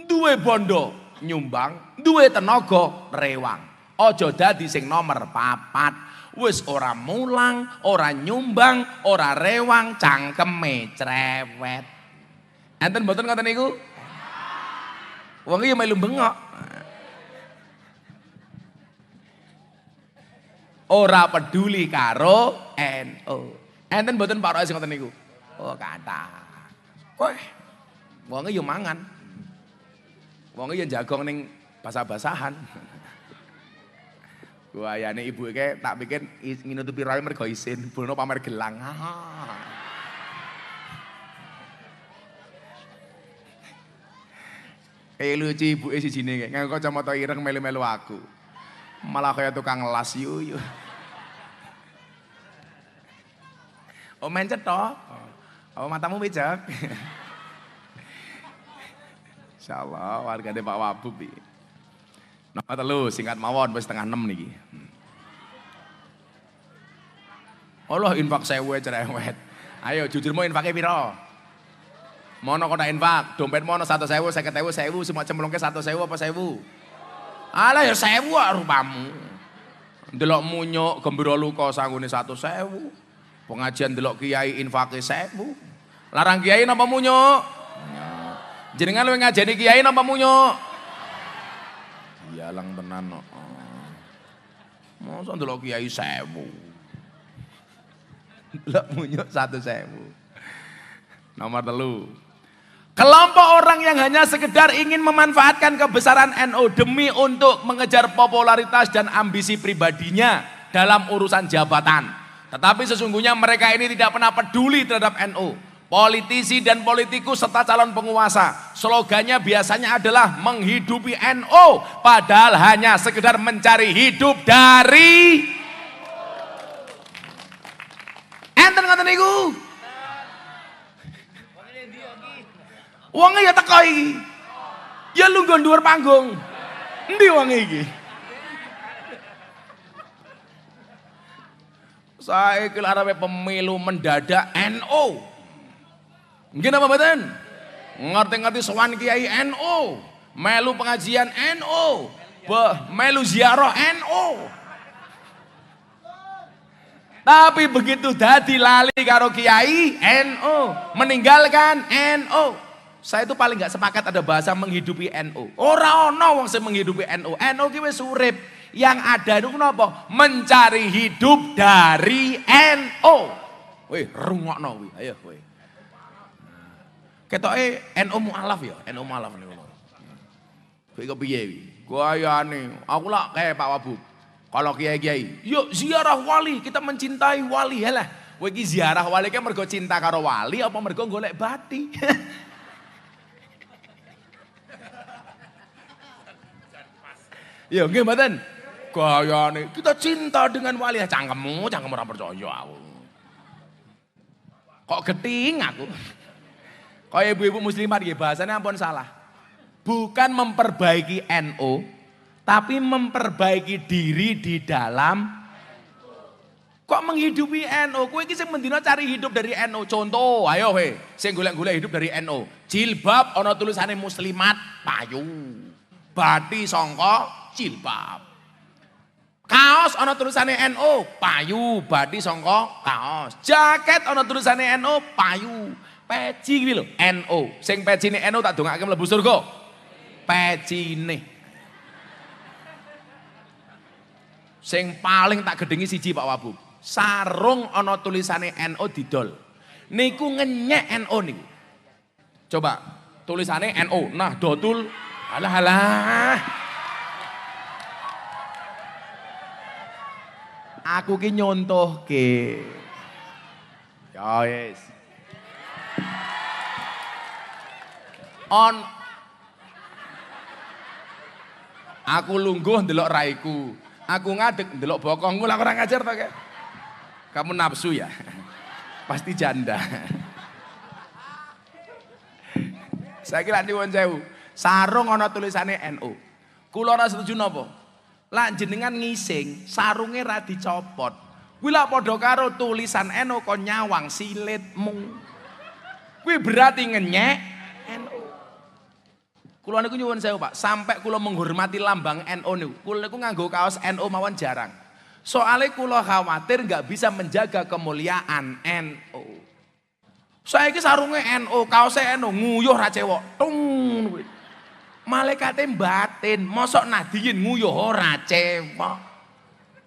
duwe bondo, nyumbang, duwe tenaga, rewang. Aja dadi sing nomor 4. Wis ora mulang, ora nyumbang, ora rewang, cangkeme cerewet. Enten mboten ngoten niku? Wong iki melu bengok. Ora peduli karo NU. Enten mboten Pak Rois ngoten niku? Oh, kathah. Wah. Wong iki yo mangan. Wong iki yo jagong ning basah-basahan. Guayane ibu ke tak bikin nutupi rai mergo isin, bono pamer gelang. Lucu ibu sijine kayak nganggo kacamata ireng melu-melu aku. Malah kayak tukang las yu. Oh mencet toh? Oh matamu becek. Insyaallah wargane Pak Wabub iki. Nomor 3 singkat mawon wis 5:30 niki. Allah infak 1000 cerewet. Ayo jujur mau infake piro? Mono kok tak infak, dompet mono 100.000, 50.000, 1.000, semua cemplungke 100.000 apa 1.000? Alah ya 1.000 rupamu. Ndelok munyuk gembira luka sanggune 100.000. Pengajian ndelok kiai infake 1.000. Larang kiai napa munyuk? Jenengan luwih ngajeni kiai napa munyuk? Iyalang tenan kok. Mosok ndelok kiai 1.000. Ndelok munyuk 1.000. Nomor 3. Kelompok orang yang hanya sekedar ingin memanfaatkan kebesaran NU demi untuk mengejar popularitas dan ambisi pribadinya dalam urusan jabatan. Tetapi sesungguhnya mereka ini tidak pernah peduli terhadap NU. Politisi dan politikus serta calon penguasa, slogannya biasanya adalah menghidupi NU, padahal hanya sekedar mencari hidup dari enten ngoten niku. Wonge ya teko iki. Ya lungguh dhuwur panggung. Endi wonge iki? Saiki arepe pemilu mendadak NU. Nggih napa mboten? Ngerti-ngerti sowan kiai NU, melu pengajian NU, melu ziarah NU. Tapi begitu dadi lali karo kiai NU, meninggalkan NU. Saya itu paling nggak sepakat ada bahasa menghidupi NU. Ora ono wong sing menghidupi NU. NU ki wis urip. Yang ada itu kenapa? Mencari hidup dari NU. Wih, rungokno wi. Ayo wih. Ketoke NU mualaf ya, NU mualaf niku. Kowe kok piye wi? Gayane, aku lak kayak Pak Wabub. Kalau kiai-kiai, yuk ziarah wali, kita mencintai wali. Yalah, kowe iki ziarah wali ki mergo cinta karo wali apa mergo golek bati? Ya nggih mboten. Gayane kita cinta dengan wali. Cangkemmu ora percaya aku. Kok geting aku. Kayak ibu-ibu muslimat nggih bahasanya ampun salah. Bukan memperbaiki NU, tapi memperbaiki diri di dalam. Kok menghidupi NU? Kowe iki sing mendina cari hidup dari NU. Contoh, ayo we, sing golek-golek hidup dari NU. Jilbab ana tulisane muslimat payu. Bathi sangka jilbab. Kaos ana tulisane NU, payu, bathi sangka kaos. Jaket ana tulisane NU, payu. Peci iki lho, NU. Sing pecine NU tak dongake mlebu surga. Pecine. Sing paling tak gedengi siji Pak Wabub. Sarung ana tulisane NU didol. Niku ngenyek NU niku. Coba tulisane NU. Nah, dotul. Alah. Aku ki nyontohke. Ya wis. Aku lungguh ndelok raiku. Aku ngadeg ndelok bokongku lah kurang ajar to kek. Kamu nafsu ya? Pasti janda. Saya kira nyuwun sewu. Sarung ana tulisane NU. Kula ora setuju napa? Lah jenengan ngising, sarunge ra dicopot. Kuwi lak padha karo tulisan NU kon nyawang silitmu. Kuwi berarti ngenyek NU. Kula niku nyuwun sewu Pak, sampai kula menghormati lambang NU niku. Kula niku nganggo kaos NU mawon jarang. Soalnya kula khawatir nggak bisa menjaga kemuliaan NU. Saiki sarunge NU, kaosnya NU, nguyuh ra cewek. Tung. Malaikate batin, mosok Nadiyin nguyuh ora cewek.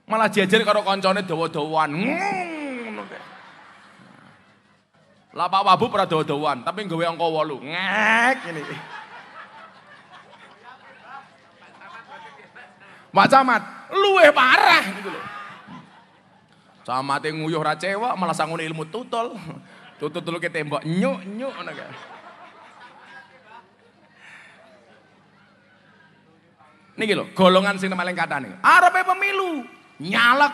Malah jajar karo kancane dawa-dawan. Lah Pak Wabub ora dawa-dawan, tapi nggawe angka 8. Ngek ngene. Pak Camat, luwih parah gitu loh. Camate nguyuh ra cewek, malah sangune ilmu tutul. Tutul ke tembok nyuk-nyuk ngono kae. Niki lho, golongan sing paling katane. Arepe pemilu, nyalek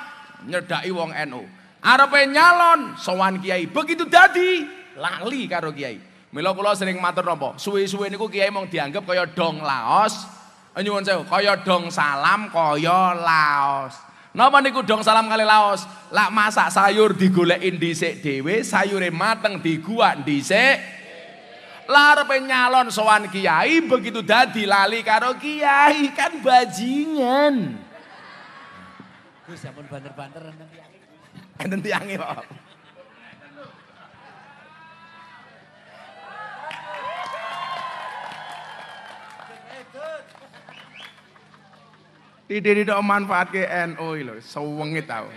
nyedaki wong NU. Arepe nyalon sowan kiai, begitu dadi lali karo kiai. Mila kula sering matur napa, suwe-suwe niku kiai mung dianggap kaya dong laos. Nyuwun sewu, kaya dong salam, kaya laos. Napa niku dong salam kali laos? Lak masak sayur digolekin dhisik dhewe, sayure mateng diguak dhisik. Larepe nyalon sowan kiai, begitu dadi lali karo kiai, kan bajingan. Gus sampun banter-banter enten tiange. Enten tiange, Pak. Tidak manfaat ke NU lho, sewengit tau.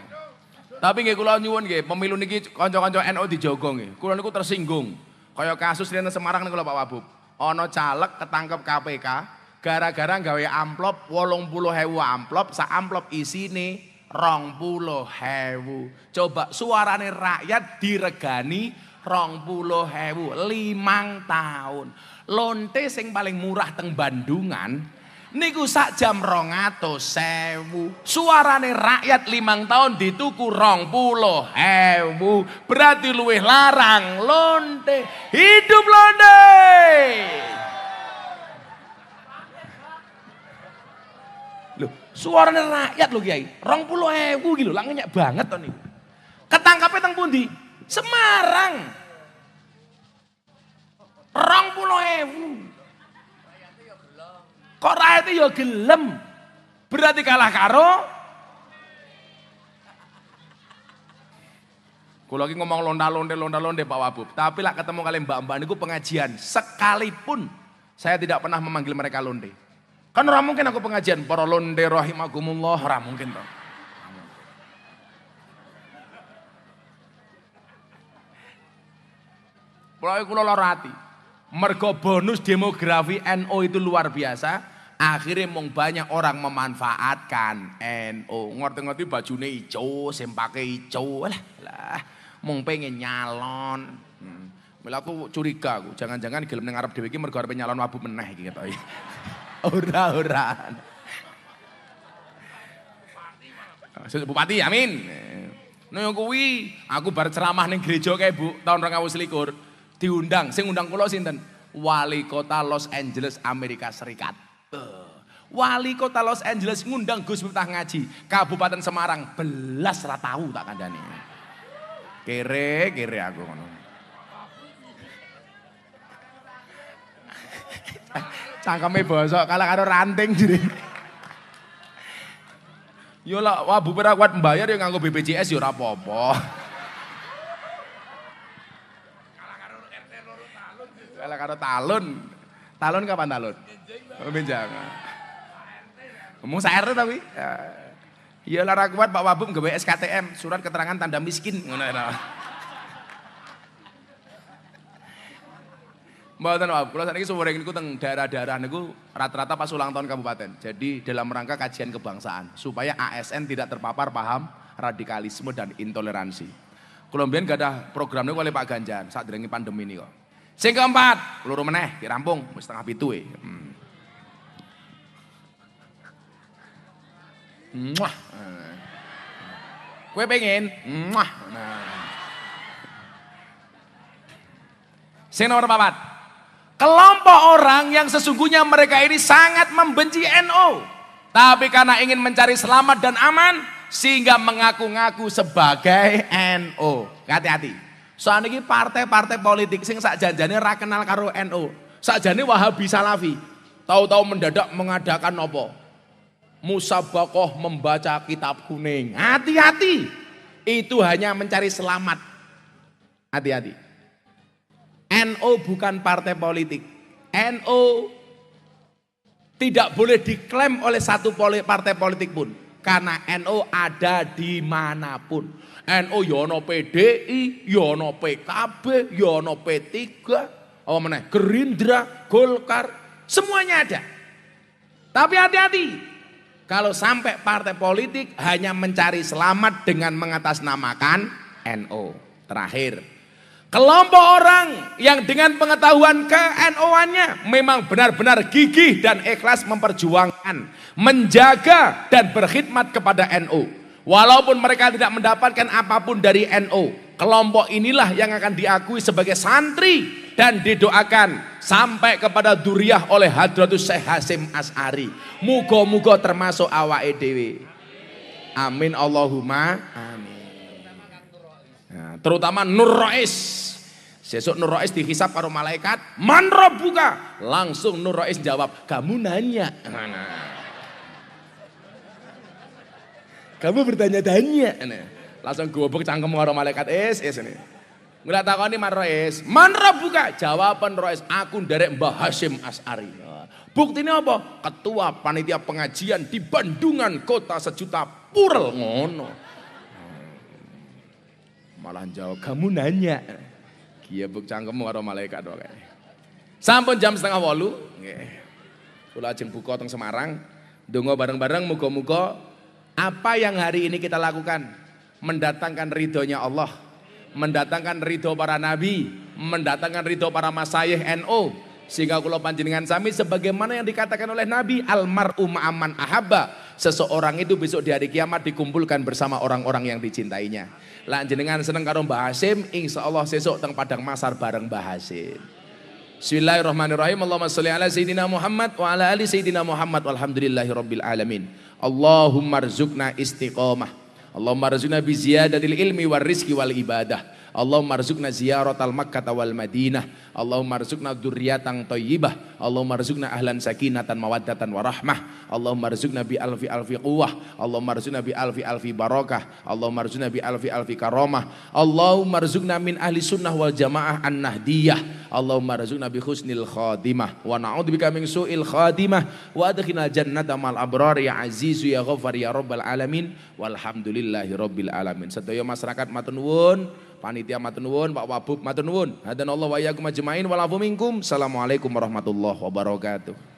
Tapi nggih kula nyuwun nggih, pemilu niki kanca-kanca NU dijogo nggih. Kula niku tersinggung. Kaya kasus rene Semarang niku lho Pak Wabub. Ana caleg ketangkep KPK gara-gara gawe amplop 80.000 amplop, sak amplop isine 20.000. Coba suarane rakyat diregani 20.000, 5 tahun. Lonte sing paling murah teng Bandungan niku sak jam 200.000. Suarane rakyat 5 tahun dituku 20.000. Berarti luwih larang lonte. Hidup lonte. Suarane rakyat lho Kiai. 20.000 iki lho, lak ngenyek banget to niku. Ketangkape teng pundi? Semarang. 20.000. Kok rakyate ya gelem. Berarti kalah karo kula iki ngomong londa-londe Pak Wabub. Tapi lak ketemu kali mbak-mbak niku pengajian, sekalipun saya tidak pernah memanggil mereka londe. Kan ora mungkin aku pengajian para londe rahimakumullah, ora mungkin toh. Kula lara ati. Mergo bonus demografi NU itu luar biasa, akhirnya mung banyak orang memanfaatkan NU. Ngerti-ngerti bajune ijo, sempake ijo, lah mung pengen nyalon. Mula aku curiga aku, jangan-jangan gelem ning arep dhewe iki mergo arep nyalon Wabub meneh iki ketoke. Ora. Bupati amin. Nah kuwi aku bar ceramah ning gereja kae Bu tahun 2021 diundang, sing undang kula sinten? Wali kota Los Angeles Amerika Serikat. Wali kota Los Angeles ngundang Gus Miftah ngaji, Kabupaten Semarang belas ra tau tak kandhani. Kere aku ngono. Cangkeme bosok kalah karo ranting jere. Yo lah Wabub ora kuat mbayar ya nganggo BPJS ya ora apa-apa. Kalah karo talun. Talun kapan talun? Benjang. Ngomong RT tapi. Ya lara kuat Pak Wabub gawe SKTM, surat keterangan tanda miskin ngono ya. Mboten Wabub, kula sakniki sumure niku teng daerah-daerah niku rata-rata pas ulang tahun kabupaten. Jadi dalam rangka kajian kebangsaan supaya ASN tidak terpapar paham radikalisme dan intoleransi. Kula mbiyen gadah program niku oleh Pak Ganjar sadurunge pandemi niku. Sing keempat, loro meneh dirampung wis setengah 7 e. Muah. Kowe pengen? Muah. Sing nomor 4. Kelompok orang yang sesungguhnya mereka ini sangat membenci NU. Tapi karena ingin mencari selamat dan aman, sehingga mengaku-ngaku sebagai NU. Hati-hati. Soalnya ini partai-partai politik sing sakjanjane ra kenal karo NU. Sakjane Wahabi Salafi. Tahu-tahu mendadak mengadakan apa? Musabaqah membaca kitab kuning. Hati-hati. Itu hanya mencari selamat. Hati-hati. NU bukan partai politik. NU tidak boleh diklaim oleh satu partai politik pun. Karena NU ada dimanapun. NU yono PDI, yono PKB, yono P3, apa meneh? Gerindra, Golkar, semuanya ada. Tapi hati-hati. Kalau sampai partai politik hanya mencari selamat dengan mengatasnamakan NU. Terakhir. Kelompok orang yang dengan pengetahuan ke-NU-annya memang benar-benar gigih dan ikhlas memperjuangkan, menjaga dan berkhidmat kepada NU. Walaupun mereka tidak mendapatkan apapun dari NU, kelompok inilah yang akan diakui sebagai santri dan didoakan sampai kepada duriah oleh Hadratus Syekh Hasyim Asy'ari. Muga-muga termasuk awake dhewe. Amin Allahumma amin. Nah, terutama Nur Rais. Sesuk Nur Rais dihisab karo malaikat, "Man rabbuka?" Langsung Nur Rais jawab, "Kamu nanya." Kamu bertanya-tanya. Langsung gobek cangkem karo malaikat ini. Nggak takoni Man Rais, "Man rabbuka?" Jawaban Rais, "Aku nderek Mbah Hasyim Asy'ari." Buktinya apa? Ketua panitia pengajian di Bandungan kota sejuta purel ngono. Malah jawab, "Kamu nanya." Iya buk cangkemmu karo malaikat wae. Sampun jam 7:30 nggih. Kula ajeng buka teng Semarang, ndonga bareng-bareng muga-muga apa yang hari ini kita lakukan mendatangkan ridhonya Allah, mendatangkan ridho para nabi, mendatangkan ridho para masyayikh NU, sehingga kula panjenengan sami sebagaimana yang dikatakan oleh Nabi, almar'u ma'aman ahabba, seseorang itu besok di hari kiamat dikumpulkan bersama orang-orang yang dicintainya. Lah jenengan seneng karo Mbah Hasyim, insyaallah sesuk teng Padang Masar bareng Mbah Hasyim. Bismillahirrahmanirrahim. Allahumma sholli ala sayyidina Muhammad wa ala ali sayyidina Muhammad walhamdulillahirabbil alamin. Allahumma rzuqna istiqomah. Allahumma rzuqna bi ziyadatil ilmi war rizki wal ibadah. Allahumma rzuqna ziyaratal Makkah wal Madinah. Allahumma rzuqna dzurriatan thayyibah. Allahumma rzuqna ahlan sakinatan mawaddatan warahmah. Allahumma rzuqna bi alfi alfi quwwah. Allahumma rzuqna bi alfi alfi barakah. Allahumma rzuqna bi alfi alfi karamah. Allahumma rzuqna min ahli sunnah wal jamaah an-nahdiyah. Allahumma rzuqna bi husnil khatimah wa na'udzubika min su'il khatimah wa adkhilna jannata mal abrar ya azizu ya ghafar ya rabbal alamin walhamdulillahi rabbil alamin. Sedaya masyarakat matur nuwun, panitia matur nuwun, Pak Wabub matur nuwun. Hadanallahu wa iyyakum ajmain wal afu minkum. Assalamualaikum warahmatullahi wabarakatuh.